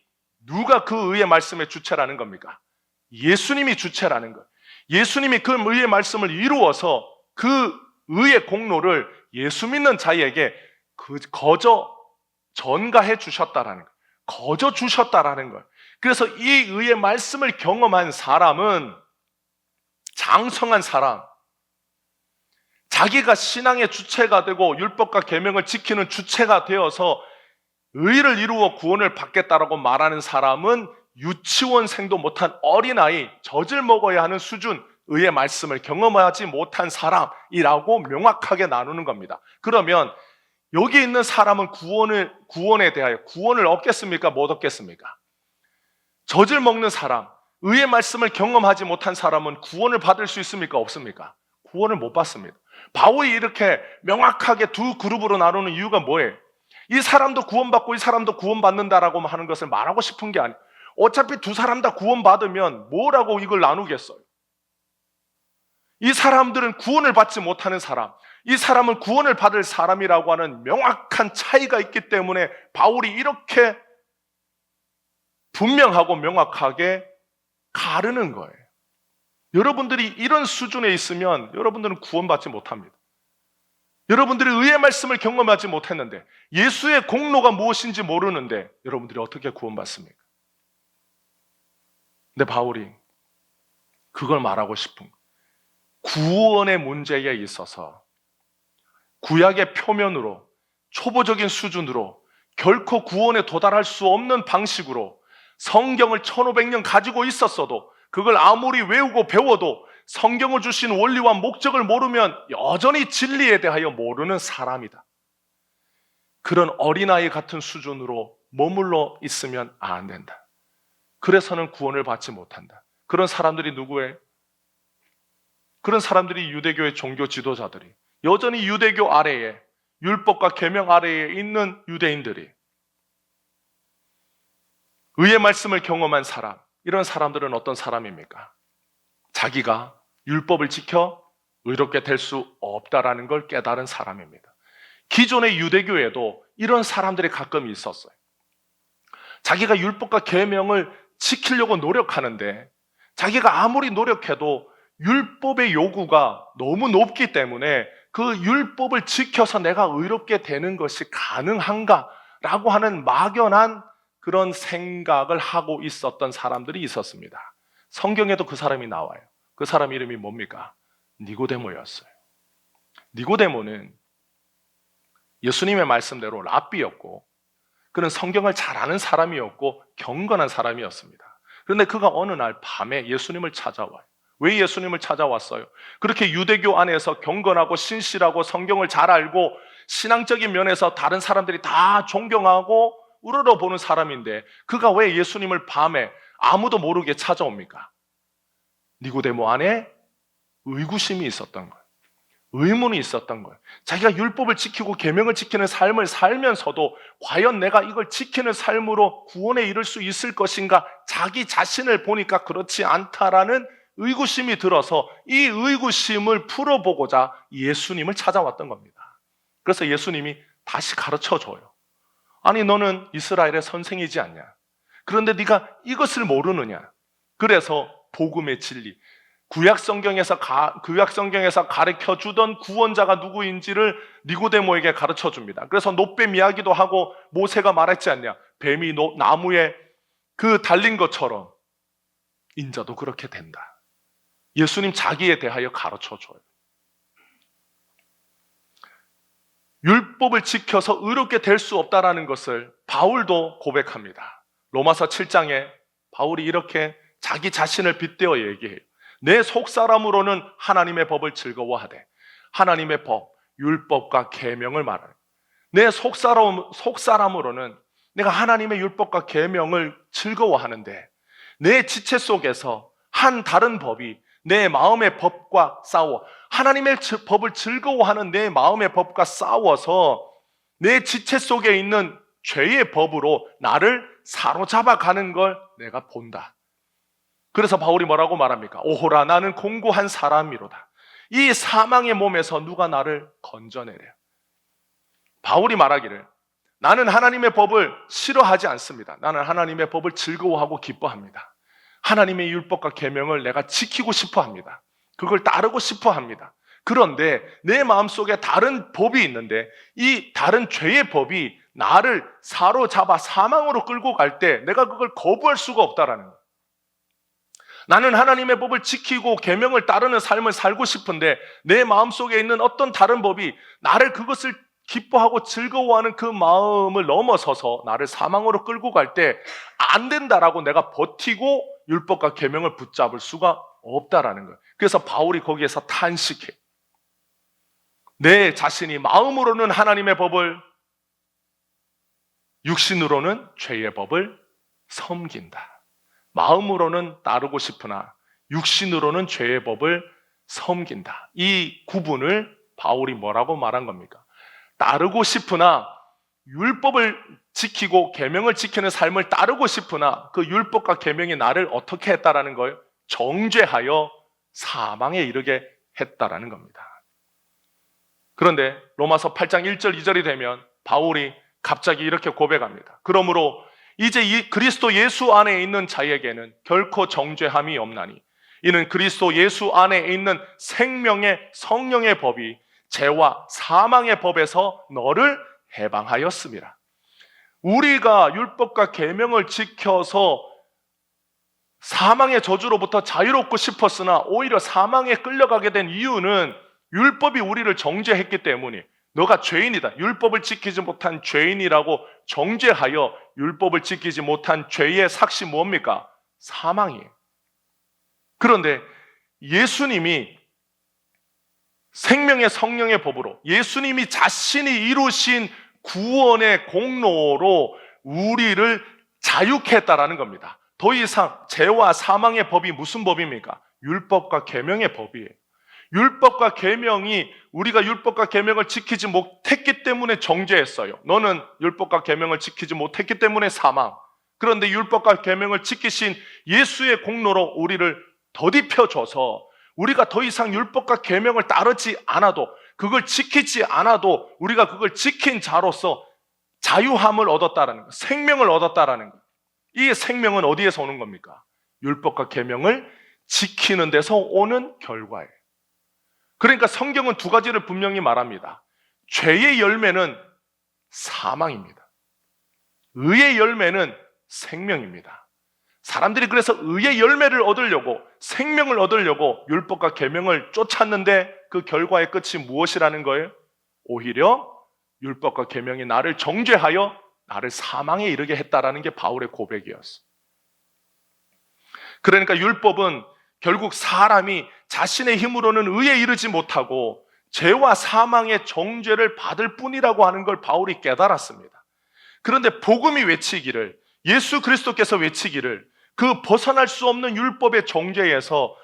누가 그 의의 말씀의 주체라는 겁니까? 예수님이 주체라는 거예요. 예수님이 그 의의 말씀을 이루어서 그 의의 공로를 예수 믿는 자에게 거저 전가해 주셨다라는 거예요. 거저 주셨다라는 거예요. 그래서 이 의의 말씀을 경험한 사람은 장성한 사람, 자기가 신앙의 주체가 되고 율법과 계명을 지키는 주체가 되어서 의를 이루어 구원을 받겠다라고 말하는 사람은 유치원생도 못한 어린아이, 젖을 먹어야 하는 수준 의의 말씀을 경험하지 못한 사람이라고 명확하게 나누는 겁니다. 그러면 여기 있는 사람은 구원에 대하여 구원을 얻겠습니까? 못 얻겠습니까? 젖을 먹는 사람, 의의 말씀을 경험하지 못한 사람은 구원을 받을 수 있습니까? 없습니까? 구원을 못 받습니다. 바울이 이렇게 명확하게 두 그룹으로 나누는 이유가 뭐예요? 이 사람도 구원받고 이 사람도 구원받는다라고 하는 것을 말하고 싶은 게 아니에요. 어차피 두 사람 다 구원받으면 뭐라고 이걸 나누겠어요? 이 사람들은 구원을 받지 못하는 사람, 이 사람은 구원을 받을 사람이라고 하는 명확한 차이가 있기 때문에 바울이 이렇게 분명하고 명확하게 가르는 거예요. 여러분들이 이런 수준에 있으면 여러분들은 구원받지 못합니다. 여러분들이 의의 말씀을 경험하지 못했는데 예수의 공로가 무엇인지 모르는데 여러분들이 어떻게 구원받습니까? 근데 바울이 그걸 말하고 싶은 거예요. 구원의 문제에 있어서 구약의 표면으로 초보적인 수준으로 결코 구원에 도달할 수 없는 방식으로 성경을 1500년 가지고 있었어도 그걸 아무리 외우고 배워도 성경을 주신 원리와 목적을 모르면 여전히 진리에 대하여 모르는 사람이다. 그런 어린아이 같은 수준으로 머물러 있으면 안 된다. 그래서는 구원을 받지 못한다. 그런 사람들이 누구예요? 그런 사람들이 유대교의 종교 지도자들이, 여전히 유대교 아래에, 율법과 계명 아래에 있는 유대인들이, 의의 말씀을 경험한 사람, 이런 사람들은 어떤 사람입니까? 자기가 율법을 지켜 의롭게 될 수 없다라는 걸 깨달은 사람입니다. 기존의 유대교에도 이런 사람들이 가끔 있었어요. 자기가 율법과 계명을 지키려고 노력하는데 자기가 아무리 노력해도 율법의 요구가 너무 높기 때문에 그 율법을 지켜서 내가 의롭게 되는 것이 가능한가라고 하는 막연한 그런 생각을 하고 있었던 사람들이 있었습니다. 성경에도 그 사람이 나와요. 그 사람 이름이 뭡니까? 니고데모였어요. 니고데모는 예수님의 말씀대로 랍비였고, 그는 성경을 잘 아는 사람이었고 경건한 사람이었습니다. 그런데 그가 어느 날 밤에 예수님을 찾아와요. 왜 예수님을 찾아왔어요? 그렇게 유대교 안에서 경건하고 신실하고 성경을 잘 알고 신앙적인 면에서 다른 사람들이 다 존경하고 우러러보는 사람인데 그가 왜 예수님을 밤에 아무도 모르게 찾아옵니까? 니고데모 안에 의구심이 있었던 거예요. 의문이 있었던 거예요. 자기가 율법을 지키고 계명을 지키는 삶을 살면서도 과연 내가 이걸 지키는 삶으로 구원에 이를 수 있을 것인가? 자기 자신을 보니까 그렇지 않다라는 의구심이 들어서 이 의구심을 풀어보고자 예수님을 찾아왔던 겁니다. 그래서 예수님이 다시 가르쳐줘요. 아니, 너는 이스라엘의 선생이지 않냐? 그런데 네가 이것을 모르느냐? 그래서 복음의 진리, 구약 성경에서 가르쳐 주던 구원자가 누구인지를 니고데모에게 가르쳐 줍니다. 그래서 놋뱀 이야기도 하고 모세가 말했지 않냐? 뱀이 나무에 그 달린 것처럼 인자도 그렇게 된다. 예수님 자기에 대하여 가르쳐 줘요. 율법을 지켜서 의롭게 될 수 없다라는 것을 바울도 고백합니다. 로마서 7장에 바울이 이렇게 자기 자신을 빗대어 얘기해요. 내 속사람으로는 하나님의 법을 즐거워하되, 하나님의 법, 율법과 계명을 말하는, 내 속사람으로는 내가 하나님의 율법과 계명을 즐거워하는데 내 지체 속에서 한 다른 법이 내 마음의 법과 싸워, 하나님의 법을 즐거워하는 내 마음의 법과 싸워서 내 지체 속에 있는 죄의 법으로 나를 사로잡아 가는 걸 내가 본다. 그래서 바울이 뭐라고 말합니까? 오호라, 나는 공고한 사람이로다. 이 사망의 몸에서 누가 나를 건져내려. 바울이 말하기를, 나는 하나님의 법을 싫어하지 않습니다. 나는 하나님의 법을 즐거워하고 기뻐합니다. 하나님의 율법과 계명을 내가 지키고 싶어 합니다. 그걸 따르고 싶어 합니다. 그런데 내 마음속에 다른 법이 있는데 이 다른 죄의 법이 나를 사로잡아 사망으로 끌고 갈 때 내가 그걸 거부할 수가 없다라는 거예요. 나는 하나님의 법을 지키고 계명을 따르는 삶을 살고 싶은데 내 마음속에 있는 어떤 다른 법이 나를 그것을 기뻐하고 즐거워하는 그 마음을 넘어서서 나를 사망으로 끌고 갈 때 안 된다라고 내가 버티고 율법과 계명을 붙잡을 수가 없다라는 거예요. 그래서 바울이 거기에서 탄식해. 내 자신이 마음으로는 하나님의 법을, 육신으로는 죄의 법을 섬긴다. 마음으로는 따르고 싶으나 육신으로는 죄의 법을 섬긴다. 이 구분을 바울이 뭐라고 말한 겁니까? 따르고 싶으나 율법을 지키고 계명을 지키는 삶을 따르고 싶으나 그 율법과 계명이 나를 어떻게 했다라는 거예요? 정죄하여 사망에 이르게 했다라는 겁니다. 그런데 로마서 8장 1절 2절이 되면 바울이 갑자기 이렇게 고백합니다. 그러므로 이제 이 그리스도 예수 안에 있는 자에게는 결코 정죄함이 없나니 이는 그리스도 예수 안에 있는 생명의 성령의 법이 죄와 사망의 법에서 너를 해방하였습니다. 우리가 율법과 계명을 지켜서 사망의 저주로부터 자유롭고 싶었으나 오히려 사망에 끌려가게 된 이유는 율법이 우리를 정죄했기 때문에, 너가 죄인이다, 율법을 지키지 못한 죄인이라고 정죄하여 율법을 지키지 못한 죄의 삭시 뭡니까? 사망이에요. 그런데 예수님이 생명의 성령의 법으로 예수님이 자신이 이루신 구원의 공로로 우리를 자유케 했다라는 겁니다. 더 이상 죄와 사망의 법이 무슨 법입니까? 율법과 계명의 법이에요. 율법과 계명이 우리가 율법과 계명을 지키지 못했기 때문에 정죄했어요. 너는 율법과 계명을 지키지 못했기 때문에 사망. 그런데 율법과 계명을 지키신 예수의 공로로 우리를 더딥혀줘서 우리가 더 이상 율법과 계명을 따르지 않아도, 그걸 지키지 않아도 우리가 그걸 지킨 자로서 자유함을 얻었다라는 거, 생명을 얻었다라는 거. 이 생명은 어디에서 오는 겁니까? 율법과 계명을 지키는 데서 오는 결과예요. 그러니까 성경은 두 가지를 분명히 말합니다. 죄의 열매는 사망입니다. 의의 열매는 생명입니다. 사람들이 그래서 의의 열매를 얻으려고, 생명을 얻으려고 율법과 계명을 쫓았는데 그 결과의 끝이 무엇이라는 거예요? 오히려 율법과 계명이 나를 정죄하여 나를 사망에 이르게 했다라는 게 바울의 고백이었어. 그러니까 율법은 결국 사람이 자신의 힘으로는 의에 이르지 못하고 죄와 사망의 정죄를 받을 뿐이라고 하는 걸 바울이 깨달았습니다. 그런데 복음이 외치기를, 예수 그리스도께서 외치기를, 그 벗어날 수 없는 율법의 정죄에서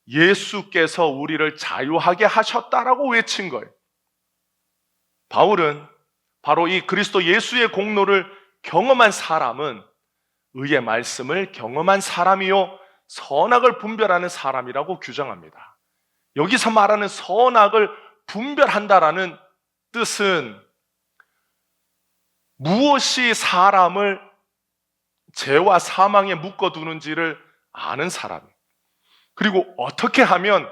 예수께서 우리를 자유하게 하셨다라고 외친 거예요. 바울은 바로 이 그리스도 예수의 공로를 경험한 사람은 의의 말씀을 경험한 사람이요 선악을 분별하는 사람이라고 규정합니다. 여기서 말하는 선악을 분별한다라는 뜻은 무엇이 사람을 죄와 사망에 묶어두는지를 아는 사람, 그리고 어떻게 하면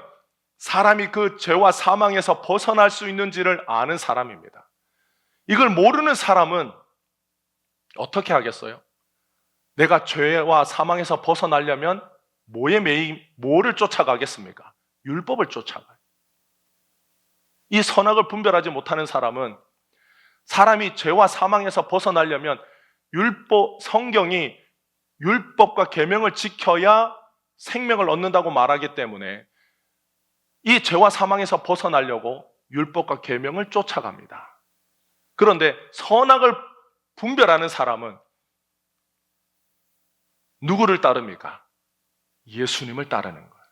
사람이 그 죄와 사망에서 벗어날 수 있는지를 아는 사람입니다. 이걸 모르는 사람은 어떻게 하겠어요? 내가 죄와 사망에서 벗어나려면 뭐를 쫓아가겠습니까? 율법을 쫓아가요. 이 선악을 분별하지 못하는 사람은, 사람이 죄와 사망에서 벗어나려면 성경이 율법과 계명을 지켜야 생명을 얻는다고 말하기 때문에 이 죄와 사망에서 벗어나려고 율법과 계명을 쫓아갑니다. 그런데 선악을 분별하는 사람은 누구를 따릅니까? 예수님을 따르는 거예요.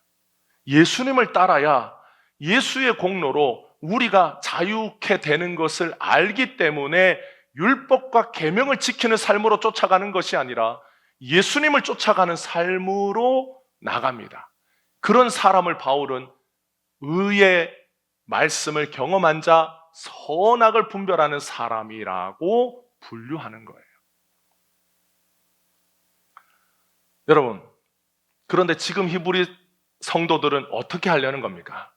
예수님을 따라야 예수의 공로로 우리가 자유케 되는 것을 알기 때문에 율법과 계명을 지키는 삶으로 쫓아가는 것이 아니라 예수님을 쫓아가는 삶으로 나갑니다. 그런 사람을 바울은 의의 말씀을 경험한 자, 선악을 분별하는 사람이라고 분류하는 거예요. 여러분, 그런데 지금 히브리 성도들은 어떻게 하려는 겁니까?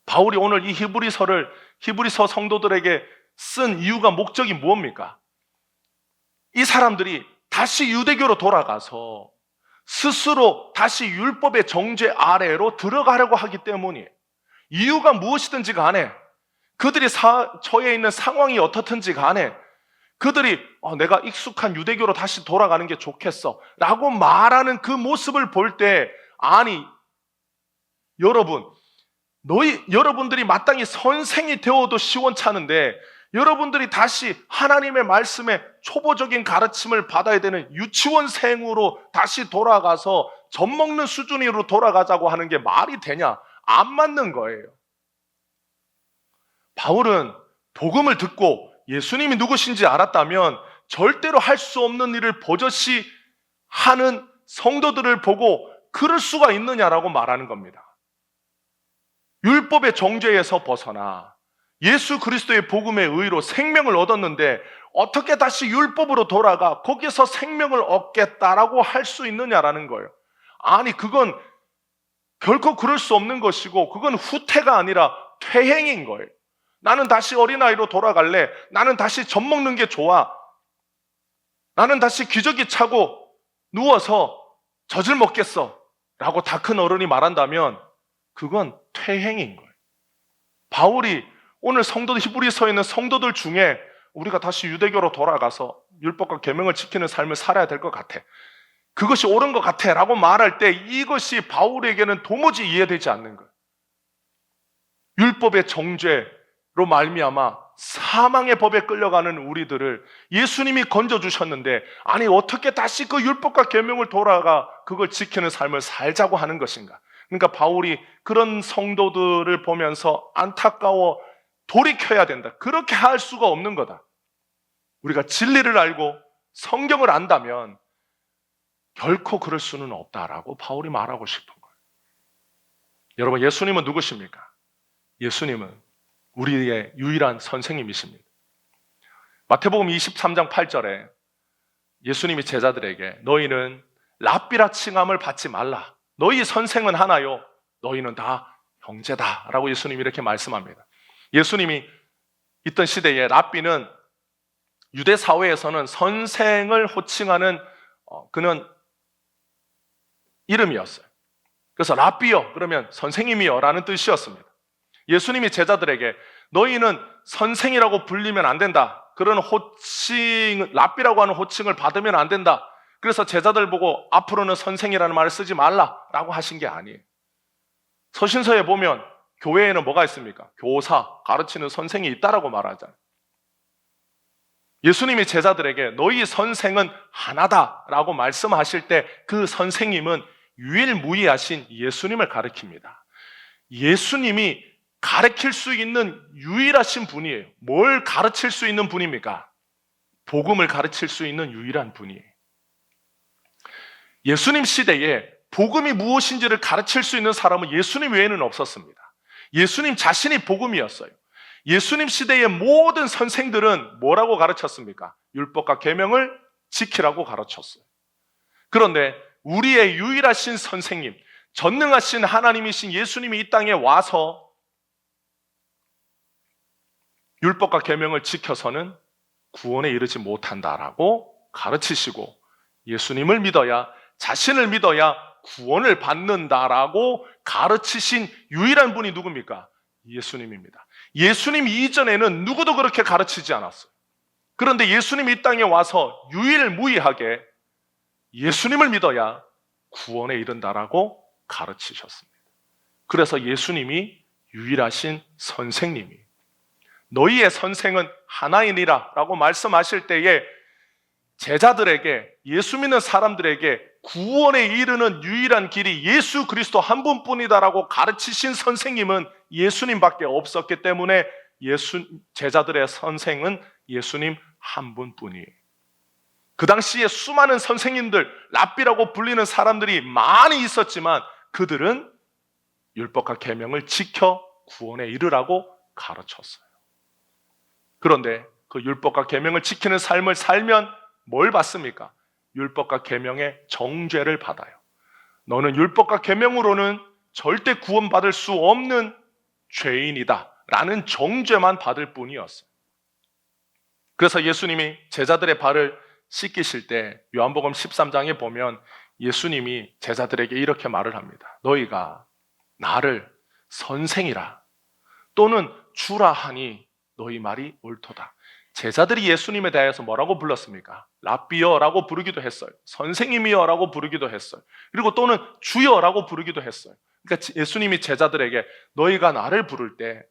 바울이 오늘 이 히브리서 성도들에게 쓴 이유가, 목적이 무엇입니까? 이 사람들이 다시 유대교로 돌아가서 스스로 다시 율법의 정죄 아래로 들어가려고 하기 때문이에요. 이유가 무엇이든지 간에, 그들이 처해 있는 상황이 어떻든지 간에 그들이 내가 익숙한 유대교로 다시 돌아가는 게 좋겠어 라고 말하는 그 모습을 볼 때, 아니 여러분들이 마땅히 선생이 되어도 시원찮은데 여러분들이 다시 하나님의 말씀에 초보적인 가르침을 받아야 되는 유치원생으로 다시 돌아가서 젖먹는 수준으로 돌아가자고 하는 게 말이 되냐? 안 맞는 거예요. 바울은 복음을 듣고 예수님이 누구신지 알았다면 절대로 할 수 없는 일을 버젓이 하는 성도들을 보고 그럴 수가 있느냐라고 말하는 겁니다. 율법의 정죄에서 벗어나 예수 그리스도의 복음의 의로 생명을 얻었는데 어떻게 다시 율법으로 돌아가 거기서 생명을 얻겠다라고 할 수 있느냐라는 거예요. 아니, 그건 결코 그럴 수 없는 것이고 그건 후퇴가 아니라 퇴행인 거예요. 나는 다시 어린아이로 돌아갈래. 나는 다시 젖 먹는 게 좋아. 나는 다시 기저귀 차고 누워서 젖을 먹겠어 라고 다 큰 어른이 말한다면 그건 퇴행인 거예요. 바울이 오늘 히브리서에 있는 성도들 중에 우리가 다시 유대교로 돌아가서 율법과 계명을 지키는 삶을 살아야 될 것 같아, 그것이 옳은 것 같아 라고 말할 때 이것이 바울에게는 도무지 이해되지 않는 거예요. 율법의 정죄로 말미암아 사망의 법에 끌려가는 우리들을 예수님이 건져주셨는데, 아니 어떻게 다시 그 율법과 계명을 돌아가 그걸 지키는 삶을 살자고 하는 것인가? 그러니까 바울이 그런 성도들을 보면서 안타까워 돌이켜야 된다. 그렇게 할 수가 없는 거다. 우리가 진리를 알고 성경을 안다면 결코 그럴 수는 없다라고 바울이 말하고 싶은 거예요. 여러분, 예수님은 누구십니까? 예수님은 우리의 유일한 선생님이십니다. 마태복음 23장 8절에 예수님이 제자들에게 너희는 랍비라 칭함을 받지 말라. 너희 선생은 하나요. 너희는 다 형제다. 라고 예수님이 이렇게 말씀합니다. 예수님이 있던 시대에 랍비는 유대 사회에서는 선생을 호칭하는 그는 이름이었어요. 그래서 랍비요 그러면 선생님이요 라는 뜻이었습니다. 예수님이 제자들에게 너희는 선생이라고 불리면 안 된다. 그런 호칭, 랍비라고 하는 호칭을 받으면 안 된다. 그래서 제자들 보고 앞으로는 선생이라는 말을 쓰지 말라라고 하신 게 아니에요. 서신서에 보면 교회에는 뭐가 있습니까? 교사, 가르치는 선생이 있다라고 말하잖아요. 예수님이 제자들에게 너희 선생은 하나다라고 말씀하실 때 그 선생님은 유일무이하신 예수님을 가리킵니다. 예수님이 가르칠 수 있는 유일하신 분이에요. 뭘 가르칠 수 있는 분입니까? 복음을 가르칠 수 있는 유일한 분이에요. 예수님 시대에 복음이 무엇인지를 가르칠 수 있는 사람은 예수님 외에는 없었습니다. 예수님 자신이 복음이었어요. 예수님 시대의 모든 선생들은 뭐라고 가르쳤습니까? 율법과 계명을 지키라고 가르쳤어요. 그런데 우리의 유일하신 선생님, 전능하신 하나님이신 예수님이 이 땅에 와서 율법과 계명을 지켜서는 구원에 이르지 못한다라고 가르치시고 예수님을 믿어야, 자신을 믿어야 구원을 받는다라고 가르치신 유일한 분이 누굽니까? 예수님입니다. 예수님 이전에는 누구도 그렇게 가르치지 않았어요. 그런데 예수님이 이 땅에 와서 유일무이하게 예수님을 믿어야 구원에 이른다라고 가르치셨습니다. 그래서 예수님이 유일하신 선생님이, 너희의 선생은 하나이니라 라고 말씀하실 때에 제자들에게, 예수 믿는 사람들에게 구원에 이르는 유일한 길이 예수 그리스도 한 분뿐이다라고 가르치신 선생님은 예수님밖에 없었기 때문에 제자들의 선생은 예수님 한 분뿐이에요. 그 당시에 수많은 선생님들, 랍비라고 불리는 사람들이 많이 있었지만 그들은 율법과 계명을 지켜 구원에 이르라고 가르쳤어요. 그런데 그 율법과 계명을 지키는 삶을 살면 뭘 받습니까? 율법과 계명의 정죄를 받아요. 너는 율법과 계명으로는 절대 구원받을 수 없는 죄인이다 라는 정죄만 받을 뿐이었어요. 그래서 예수님이 제자들의 발을 씻기실 때 요한복음 13장에 보면 예수님이 제자들에게 이렇게 말을 합니다. 너희가 나를 선생이라 또는 주라 하니 너희 말이 옳도다. 제자들이 예수님에 대해서 뭐라고 불렀습니까? 랍비여라고 부르기도 했어요. 선생님이여라고 부르기도 했어요. 그리고 또는 주여라고 부르기도 했어요. 그러니까 예수님이 제자들에게 너희가 나를 부를 때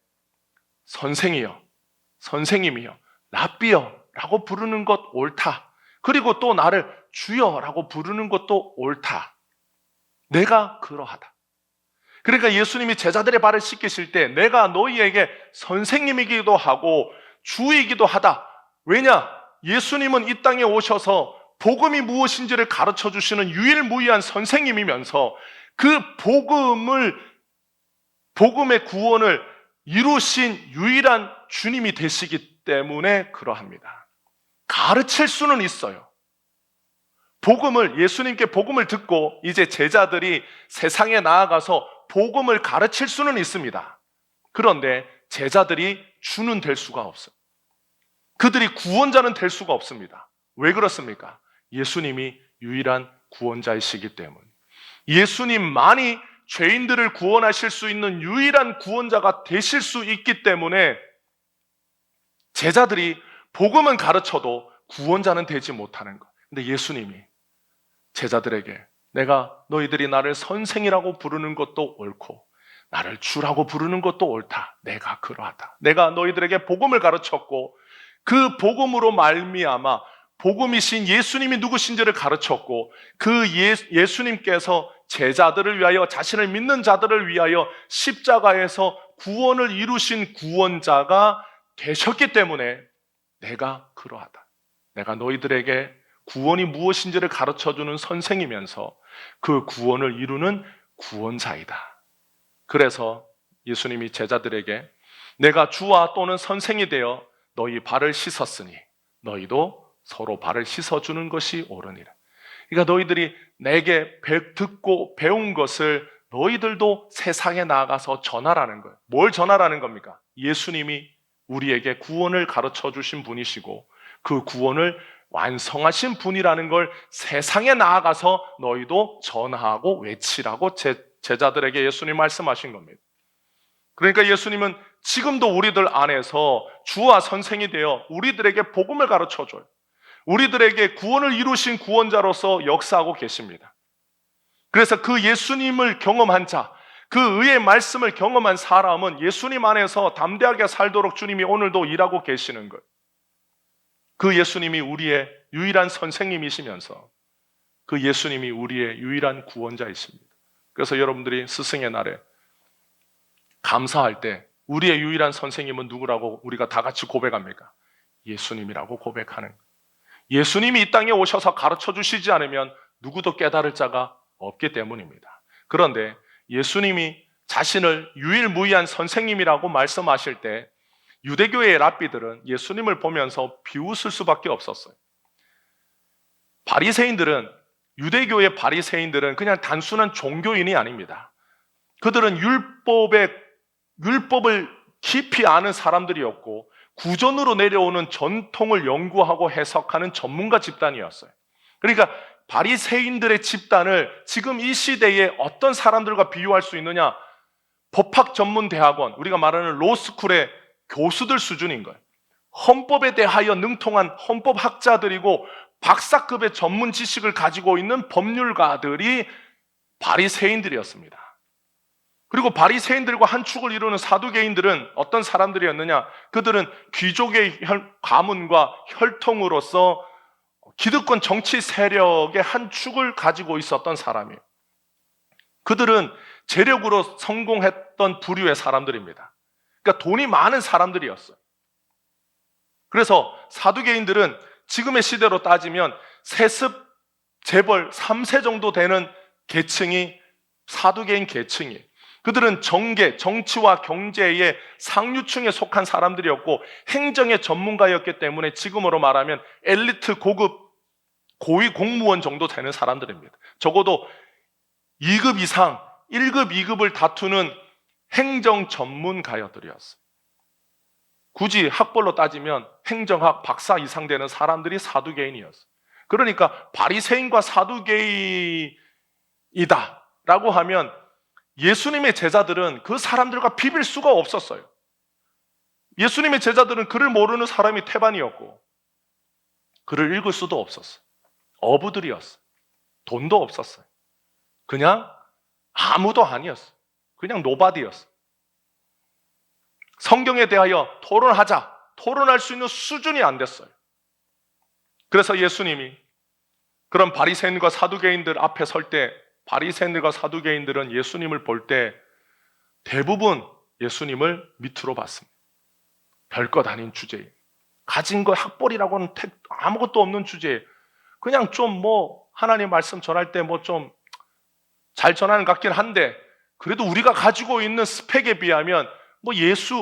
선생이여, 선생님이여, 랍비여라고 부르는 것 옳다. 그리고 또 나를 주여라고 부르는 것도 옳다. 내가 그러하다. 그러니까 예수님이 제자들의 발을 씻기실 때 내가 너희에게 선생님이기도 하고 주이기도 하다. 왜냐? 예수님은 이 땅에 오셔서 복음이 무엇인지를 가르쳐 주시는 유일무이한 선생님이면서 그 복음의 구원을 이루신 유일한 주님이 되시기 때문에 그러합니다. 가르칠 수는 있어요. 예수님께 복음을 듣고 이제 제자들이 세상에 나아가서 복음을 가르칠 수는 있습니다. 그런데 제자들이 주는 될 수가 없어요. 그들이 구원자는 될 수가 없습니다. 왜 그렇습니까? 예수님이 유일한 구원자이시기 때문에. 예수님만이 죄인들을 구원하실 수 있는 유일한 구원자가 되실 수 있기 때문에 제자들이 복음은 가르쳐도 구원자는 되지 못하는 것. 근데 예수님이 제자들에게 내가 너희들이 나를 선생이라고 부르는 것도 옳고 나를 주라고 부르는 것도 옳다. 내가 그러하다. 내가 너희들에게 복음을 가르쳤고 그 복음으로 말미암아 복음이신 예수님이 누구신지를 가르쳤고 그 예수님께서 제자들을 위하여 자신을 믿는 자들을 위하여 십자가에서 구원을 이루신 구원자가 되셨기 때문에 내가 그러하다. 내가 너희들에게 구원이 무엇인지를 가르쳐주는 선생이면서 그 구원을 이루는 구원자이다. 그래서 예수님이 제자들에게 내가 주와 또는 선생이 되어 너희 발을 씻었으니 너희도 서로 발을 씻어주는 것이 옳으니라. 그러니까 너희들이 내게 듣고 배운 것을 너희들도 세상에 나아가서 전하라는 거예요. 뭘 전하라는 겁니까? 예수님이 우리에게 구원을 가르쳐 주신 분이시고 그 구원을 완성하신 분이라는 걸 세상에 나아가서 너희도 전하고 외치라고 제자들에게 예수님 말씀하신 겁니다. 그러니까 예수님은 지금도 우리들 안에서 주와 선생이 되어 우리들에게 복음을 가르쳐줘요. 우리들에게 구원을 이루신 구원자로서 역사하고 계십니다. 그래서 그 예수님을 경험한 자, 그 의의 말씀을 경험한 사람은 예수님 안에서 담대하게 살도록 주님이 오늘도 일하고 계시는 거예요. 그 예수님이 우리의 유일한 선생님이시면서 그 예수님이 우리의 유일한 구원자이십니다. 그래서 여러분들이 스승의 날에 감사할 때 우리의 유일한 선생님은 누구라고 우리가 다 같이 고백합니까? 예수님이라고 고백하는 거예요. 예수님이 이 땅에 오셔서 가르쳐 주시지 않으면 누구도 깨달을 자가 없기 때문입니다. 그런데 예수님이 자신을 유일무이한 선생님이라고 말씀하실 때 유대교의 랍비들은 예수님을 보면서 비웃을 수밖에 없었어요. 유대교의 바리새인들은 그냥 단순한 종교인이 아닙니다. 그들은 율법을 깊이 아는 사람들이었고 구전으로 내려오는 전통을 연구하고 해석하는 전문가 집단이었어요. 그러니까 바리새인들의 집단을 지금 이 시대에 어떤 사람들과 비유할 수 있느냐? 법학 전문 대학원, 우리가 말하는 로스쿨의 교수들 수준인 거예요. 헌법에 대하여 능통한 헌법학자들이고 박사급의 전문 지식을 가지고 있는 법률가들이 바리새인들이었습니다. 그리고 바리새인들과 한 축을 이루는 사두개인들은 어떤 사람들이었느냐? 그들은 귀족의 가문과 혈통으로서 기득권 정치 세력의 한 축을 가지고 있었던 사람이에요. 그들은 재력으로 성공했던 부류의 사람들입니다. 그러니까 돈이 많은 사람들이었어요. 그래서 사두개인들은 지금의 시대로 따지면 세습, 재벌 3세 정도 되는 계층이 사두개인 계층이에요. 그들은 정치와 경제의 상류층에 속한 사람들이었고 행정의 전문가였기 때문에 지금으로 말하면 엘리트 고급 고위 공무원 정도 되는 사람들입니다. 적어도 2급 이상 1급, 2급을 다투는 행정 전문가들이었어요. 굳이 학벌로 따지면 행정학 박사 이상 되는 사람들이 사두개인이었어요. 그러니까 바리새인과 사두개인이다 라고 하면 예수님의 제자들은 그 사람들과 비빌 수가 없었어요. 예수님의 제자들은 글을 모르는 사람이 태반이었고 글을 읽을 수도 없었어요. 어부들이었어요. 돈도 없었어요. 그냥 아무도 아니었어요. 그냥 노바디였어요. 성경에 대하여 토론할 수 있는 수준이 안 됐어요. 그래서 예수님이 그런 바리새인과 사두개인들 앞에 설 때 바리새인들과 사두개인들은 예수님을 볼 때 대부분 예수님을 밑으로 봤습니다. 별것 아닌 주제에 가진 거 학벌이라고는 아무것도 없는 주제에 그냥 좀 하나님 말씀 전할 때 좀 잘 전하는 것 같긴 한데 그래도 우리가 가지고 있는 스펙에 비하면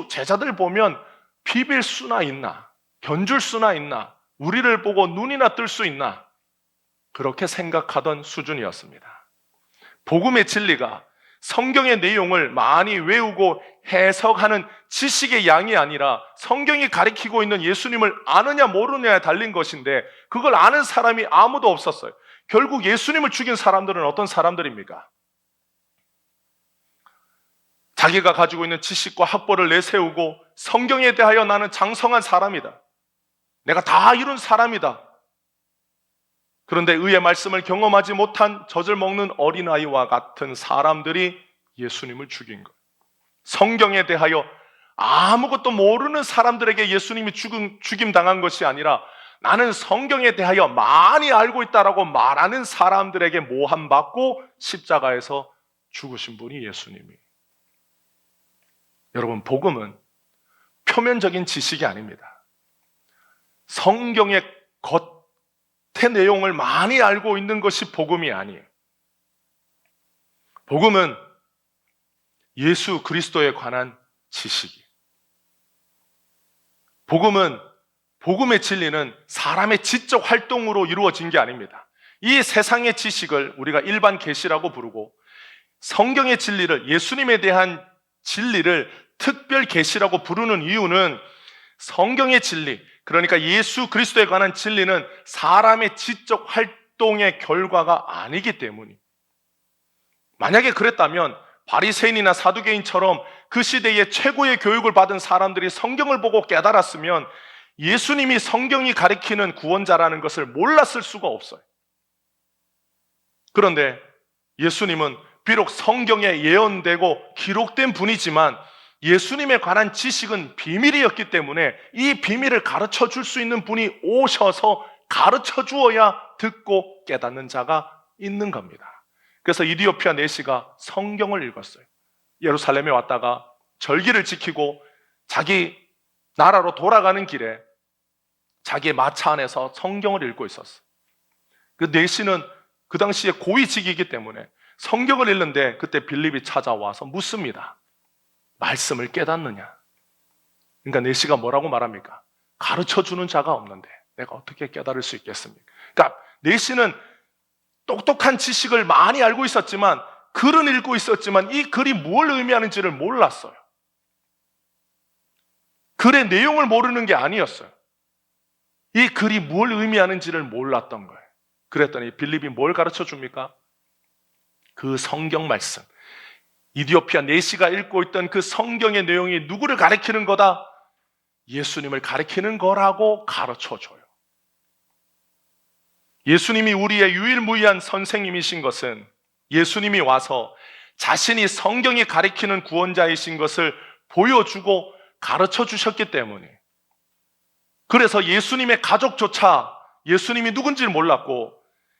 제자들 보면 비빌 수나 있나? 견줄 수나 있나? 우리를 보고 눈이나 뜰 수 있나? 그렇게 생각하던 수준이었습니다. 복음의 진리가 성경의 내용을 많이 외우고 해석하는 지식의 양이 아니라 성경이 가리키고 있는 예수님을 아느냐 모르느냐에 달린 것인데 그걸 아는 사람이 아무도 없었어요. 결국 예수님을 죽인 사람들은 어떤 사람들입니까? 자기가 가지고 있는 지식과 학벌을 내세우고 성경에 대하여 나는 장성한 사람이다. 내가 다 이룬 사람이다. 그런데 의의 말씀을 경험하지 못한 젖을 먹는 어린아이와 같은 사람들이 예수님을 죽인 것. 성경에 대하여 아무것도 모르는 사람들에게 예수님이 죽임 당한 것이 아니라 나는 성경에 대하여 많이 알고 있다라고 말하는 사람들에게 모함받고 십자가에서 죽으신 분이 예수님이. 여러분, 복음은 표면적인 지식이 아닙니다. 성경의 겉의 내용을 많이 알고 있는 것이 복음이 아니에요. 복음은 예수 그리스도에 관한 지식이. 복음의 진리는 사람의 지적 활동으로 이루어진 게 아닙니다. 이 세상의 지식을 우리가 일반 계시라고 부르고 성경의 진리를, 예수님에 대한 진리를 특별 계시라고 부르는 이유는 성경의 진리, 그러니까 예수 그리스도에 관한 진리는 사람의 지적 활동의 결과가 아니기 때문이. 만약에 그랬다면 바리새인이나 사두개인처럼 그 시대에 최고의 교육을 받은 사람들이 성경을 보고 깨달았으면 예수님이 성경이 가리키는 구원자라는 것을 몰랐을 수가 없어요. 그런데 예수님은 비록 성경에 예언되고 기록된 분이지만 예수님에 관한 지식은 비밀이었기 때문에 이 비밀을 가르쳐 줄 수 있는 분이 오셔서 가르쳐 주어야 듣고 깨닫는 자가 있는 겁니다. 그래서 이디오피아 내시가 성경을 읽었어요. 예루살렘에 왔다가 절기를 지키고 자기 나라로 돌아가는 길에 자기의 마차 안에서 성경을 읽고 있었어요. 그 내시는 그 당시에 고위직이기 때문에 성경을 읽는데 그때 빌립이 찾아와서 묻습니다. 말씀을 깨닫느냐? 그러니까 내시가 뭐라고 말합니까? 가르쳐주는 자가 없는데 내가 어떻게 깨달을 수 있겠습니까? 그러니까 내시는 똑똑한 지식을 많이 알고 있었지만, 글은 읽고 있었지만 이 글이 뭘 의미하는지를 몰랐어요. 글의 내용을 모르는 게 아니었어요. 이 글이 뭘 의미하는지를 몰랐던 거예요. 그랬더니 빌립이 뭘 가르쳐 줍니까? 그 성경 말씀, 이디오피아 내시가 읽고 있던 그 성경의 내용이 누구를 가리키는 거다? 예수님을 가리키는 거라고 가르쳐 줘요. 예수님이 우리의 유일무이한 선생님이신 것은 예수님이 와서 자신이 성경이 가리키는 구원자이신 것을 보여주고 가르쳐 주셨기 때문에, 그래서 예수님의 가족조차 예수님이 누군지를 몰랐고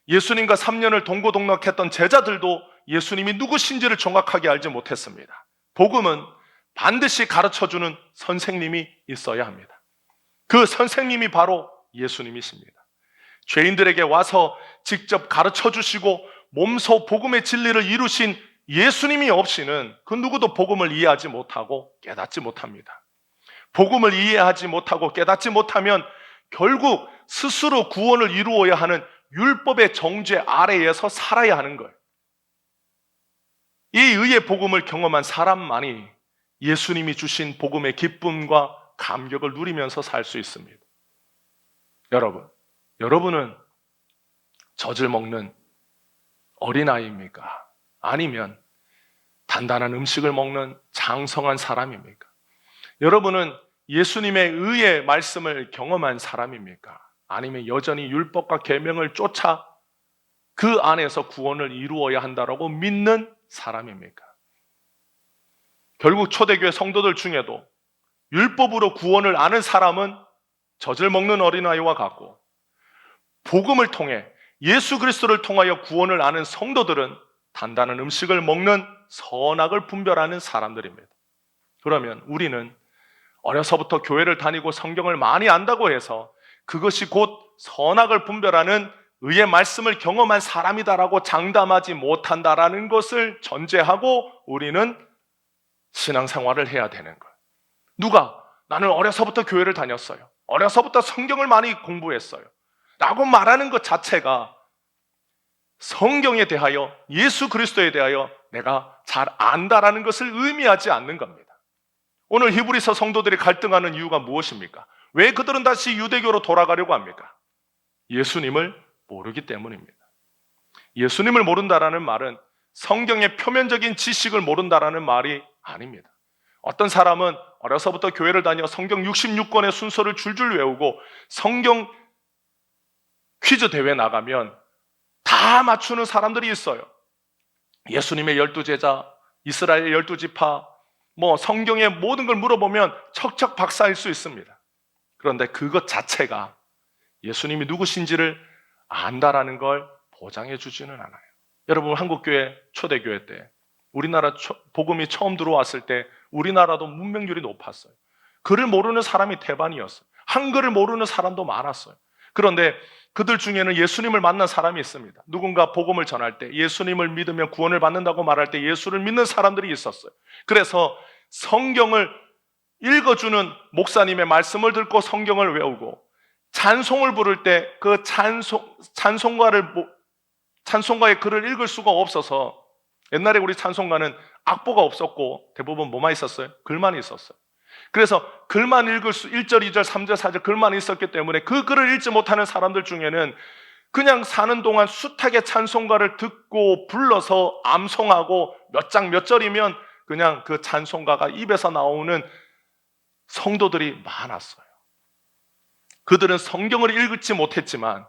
예수님과 3년을 동고동락했던 제자들도 예수님이 누구신지를 정확하게 알지 못했습니다. 복음은 반드시 가르쳐주는 선생님이 있어야 합니다. 그 선생님이 바로 예수님이십니다. 죄인들에게 와서 직접 가르쳐 주시고 몸소 복음의 진리를 이루신 예수님이 없이는 그 누구도 복음을 이해하지 못하고 깨닫지 못합니다. 복음을 이해하지 못하고 깨닫지 못하면 결국 스스로 구원을 이루어야 하는 율법의 정죄 아래에서 살아야 하는 거예요. 이 의의 복음을 경험한 사람만이 예수님이 주신 복음의 기쁨과 감격을 누리면서 살 수 있습니다. 여러분은 젖을 먹는 어린아이입니까? 아니면 단단한 음식을 먹는 장성한 사람입니까? 여러분은 예수님의 의의 말씀을 경험한 사람입니까? 아니면 여전히 율법과 계명을 쫓아 그 안에서 구원을 이루어야 한다고 믿는 사람입니까? 결국 초대교회 성도들 중에도 율법으로 구원을 아는 사람은 젖을 먹는 어린아이와 같고, 복음을 통해 예수 그리스도를 통하여 구원을 아는 성도들은 단단한 음식을 먹는 선악을 분별하는 사람들입니다. 그러면 우리는 어려서부터 교회를 다니고 성경을 많이 안다고 해서 그것이 곧 선악을 분별하는 의의 말씀을 경험한 사람이다라고 장담하지 못한다라는 것을 전제하고 우리는 신앙생활을 해야 되는 거예요. 누가 나는 어려서부터 교회를 다녔어요, 어려서부터 성경을 많이 공부했어요 라고 말하는 것 자체가 성경에 대하여, 예수 그리스도에 대하여 내가 잘 안다라는 것을 의미하지 않는 겁니다. 오늘 히브리서 성도들이 갈등하는 이유가 무엇입니까? 왜 그들은 다시 유대교로 돌아가려고 합니까? 예수님을 모르기 때문입니다. 예수님을 모른다라는 말은 성경의 표면적인 지식을 모른다라는 말이 아닙니다. 어떤 사람은 어려서부터 교회를 다녀 성경 66권의 순서를 줄줄 외우고 성경 퀴즈 대회 나가면 다 맞추는 사람들이 있어요. 예수님의 12제자, 이스라엘 12지파, 성경의 모든 걸 물어보면 척척 박사일 수 있습니다. 그런데 그것 자체가 예수님이 누구신지를 안다라는 걸 보장해 주지는 않아요. 여러분, 한국교회 초대교회 때 우리나라 복음이 처음 들어왔을 때 우리나라도 문맹률이 높았어요. 글을 모르는 사람이 대반이었어요. 한글을 모르는 사람도 많았어요. 그런데 그들 중에는 예수님을 만난 사람이 있습니다. 누군가 복음을 전할 때 예수님을 믿으면 구원을 받는다고 말할 때 예수를 믿는 사람들이 있었어요. 그래서 성경을 읽어주는 목사님의 말씀을 듣고 성경을 외우고, 찬송을 부를 때 그 찬송가의 글을 읽을 수가 없어서, 옛날에 우리 찬송가는 악보가 없었고 대부분 뭐만 있었어요? 글만 있었어요. 그래서 글만 읽을 수, 1절, 2절, 3절, 4절 글만 있었기 때문에 그 글을 읽지 못하는 사람들 중에는 그냥 사는 동안 숱하게 찬송가를 듣고 불러서 암송하고 몇 장 몇 절이면 그냥 그 찬송가가 입에서 나오는 성도들이 많았어요. 그들은 성경을 읽지 못했지만,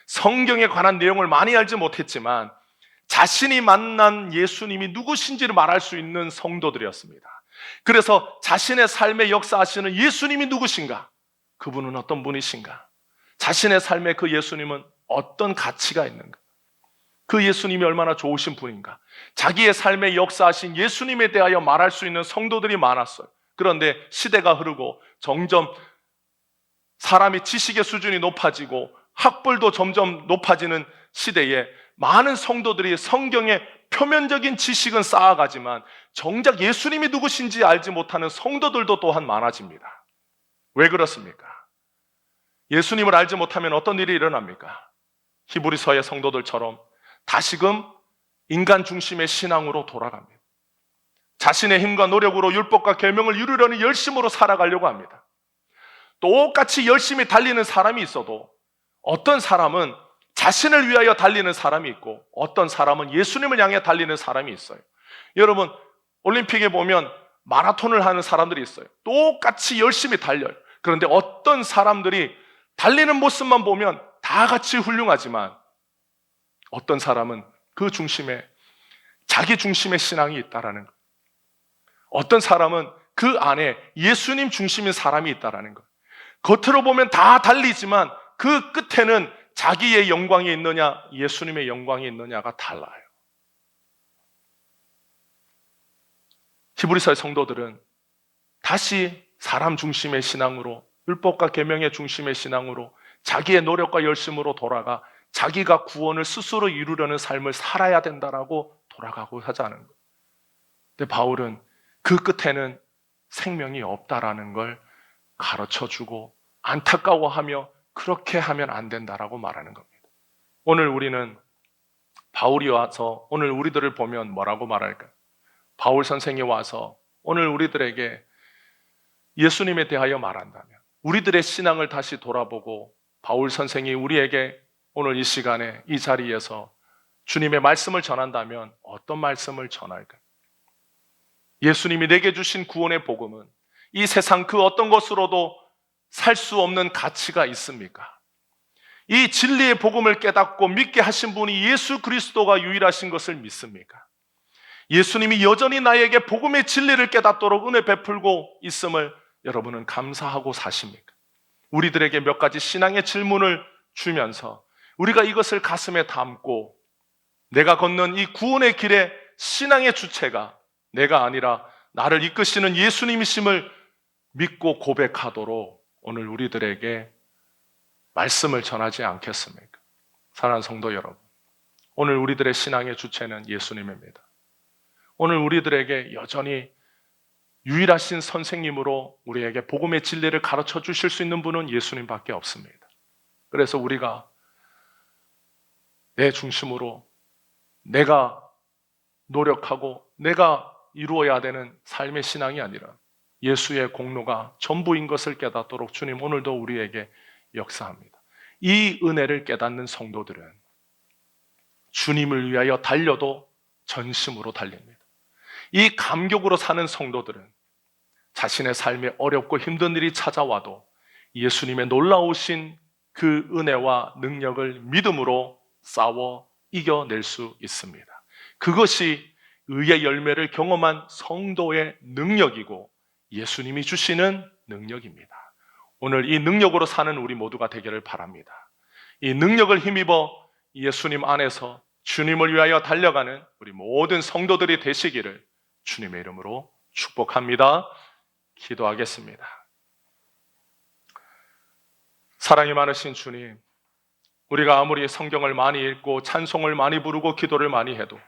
성경에 관한 내용을 많이 알지 못했지만 자신이 만난 예수님이 누구신지를 말할 수 있는 성도들이었습니다. 그래서 자신의 삶에 역사하시는 예수님이 누구신가? 그분은 어떤 분이신가? 자신의 삶에 그 예수님은 어떤 가치가 있는가? 그 예수님이 얼마나 좋으신 분인가? 자기의 삶에 역사하신 예수님에 대하여 말할 수 있는 성도들이 많았어요. 그런데 시대가 흐르고 점점 사람이 지식의 수준이 높아지고 학벌도 점점 높아지는 시대에 많은 성도들이 성경의 표면적인 지식은 쌓아가지만 정작 예수님이 누구신지 알지 못하는 성도들도 또한 많아집니다. 왜 그렇습니까? 예수님을 알지 못하면 어떤 일이 일어납니까? 히브리서의 성도들처럼 다시금 인간 중심의 신앙으로 돌아갑니다. 자신의 힘과 노력으로 율법과 계명을 이루려는 열심으로 살아가려고 합니다. 똑같이 열심히 달리는 사람이 있어도 어떤 사람은 자신을 위하여 달리는 사람이 있고 어떤 사람은 예수님을 향해 달리는 사람이 있어요. 여러분, 올림픽에 보면 마라톤을 하는 사람들이 있어요. 똑같이 열심히 달려요. 그런데 어떤 사람들이 달리는 모습만 보면 다 같이 훌륭하지만 어떤 사람은 그 중심에 자기 중심의 신앙이 있다라는 것, 어떤 사람은 그 안에 예수님 중심인 사람이 있다라는 것. 겉으로 보면 다 달리지만 그 끝에는 자기의 영광이 있느냐 예수님의 영광이 있느냐가 달라요. 히브리서의 성도들은 다시 사람 중심의 신앙으로, 율법과 계명의 중심의 신앙으로, 자기의 노력과 열심으로 돌아가 자기가 구원을 스스로 이루려는 삶을 살아야 된다라고 돌아가고 하자는 거예요. 근데 바울은 그 끝에는 생명이 없다라는 걸 가르쳐주고 안타까워하며 그렇게 하면 안 된다라고 말하는 겁니다. 오늘 우리는 바울이 와서 오늘 우리들을 보면 뭐라고 말할까요? 바울 선생이 와서 오늘 우리들에게 예수님에 대하여 말한다면, 우리들의 신앙을 다시 돌아보고 바울 선생이 우리에게 오늘 이 시간에 이 자리에서 주님의 말씀을 전한다면 어떤 말씀을 전할까요? 예수님이 내게 주신 구원의 복음은 이 세상 그 어떤 것으로도 살 수 없는 가치가 있습니까? 이 진리의 복음을 깨닫고 믿게 하신 분이 예수 그리스도가 유일하신 것을 믿습니까? 예수님이 여전히 나에게 복음의 진리를 깨닫도록 은혜 베풀고 있음을 여러분은 감사하고 사십니까? 우리들에게 몇 가지 신앙의 질문을 주면서 우리가 이것을 가슴에 담고 내가 걷는 이 구원의 길에 신앙의 주체가 내가 아니라 나를 이끄시는 예수님이심을 믿고 고백하도록 오늘 우리들에게 말씀을 전하지 않겠습니까? 사랑하는 성도 여러분, 오늘 우리들의 신앙의 주체는 예수님입니다. 오늘 우리들에게 여전히 유일하신 선생님으로 우리에게 복음의 진리를 가르쳐 주실 수 있는 분은 예수님밖에 없습니다. 그래서 우리가 내 중심으로 내가 노력하고 내가 이루어야 되는 삶의 신앙이 아니라 예수의 공로가 전부인 것을 깨닫도록 주님 오늘도 우리에게 역사합니다. 이 은혜를 깨닫는 성도들은 주님을 위하여 달려도 전심으로 달립니다. 이 감격으로 사는 성도들은 자신의 삶에 어렵고 힘든 일이 찾아와도 예수님의 놀라우신 그 은혜와 능력을 믿음으로 싸워 이겨낼 수 있습니다. 그것이 의의 열매를 경험한 성도의 능력이고 예수님이 주시는 능력입니다. 오늘 이 능력으로 사는 우리 모두가 되기를 바랍니다. 이 능력을 힘입어 예수님 안에서 주님을 위하여 달려가는 우리 모든 성도들이 되시기를 주님의 이름으로 축복합니다. 기도하겠습니다. 사랑이 많으신 주님, 우리가 아무리 성경을 많이 읽고 찬송을 많이 부르고 기도를 많이 해도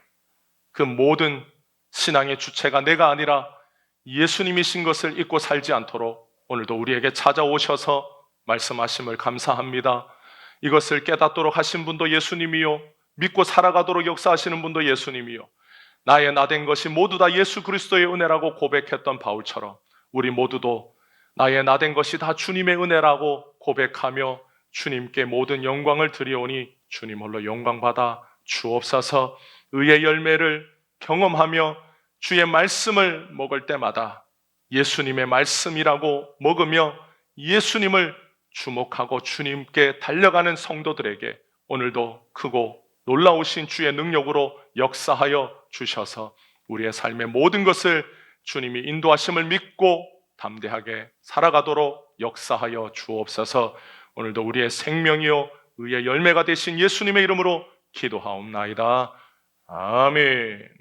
그 모든 신앙의 주체가 내가 아니라 예수님이신 것을 잊고 살지 않도록 오늘도 우리에게 찾아오셔서 말씀하심을 감사합니다. 이것을 깨닫도록 하신 분도 예수님이요, 믿고 살아가도록 역사하시는 분도 예수님이요, 나의 나된 것이 모두 다 예수 그리스도의 은혜라고 고백했던 바울처럼 우리 모두도 나의 나된 것이 다 주님의 은혜라고 고백하며 주님께 모든 영광을 드리오니 주님 홀로 영광받아 주옵소서. 의의 열매를 경험하며 주의 말씀을 먹을 때마다 예수님의 말씀이라고 먹으며 예수님을 주목하고 주님께 달려가는 성도들에게 오늘도 크고 놀라우신 주의 능력으로 역사하여 주셔서 우리의 삶의 모든 것을 주님이 인도하심을 믿고 담대하게 살아가도록 역사하여 주옵소서. 오늘도 우리의 생명이요 의의 열매가 되신 예수님의 이름으로 기도하옵나이다. 아멘.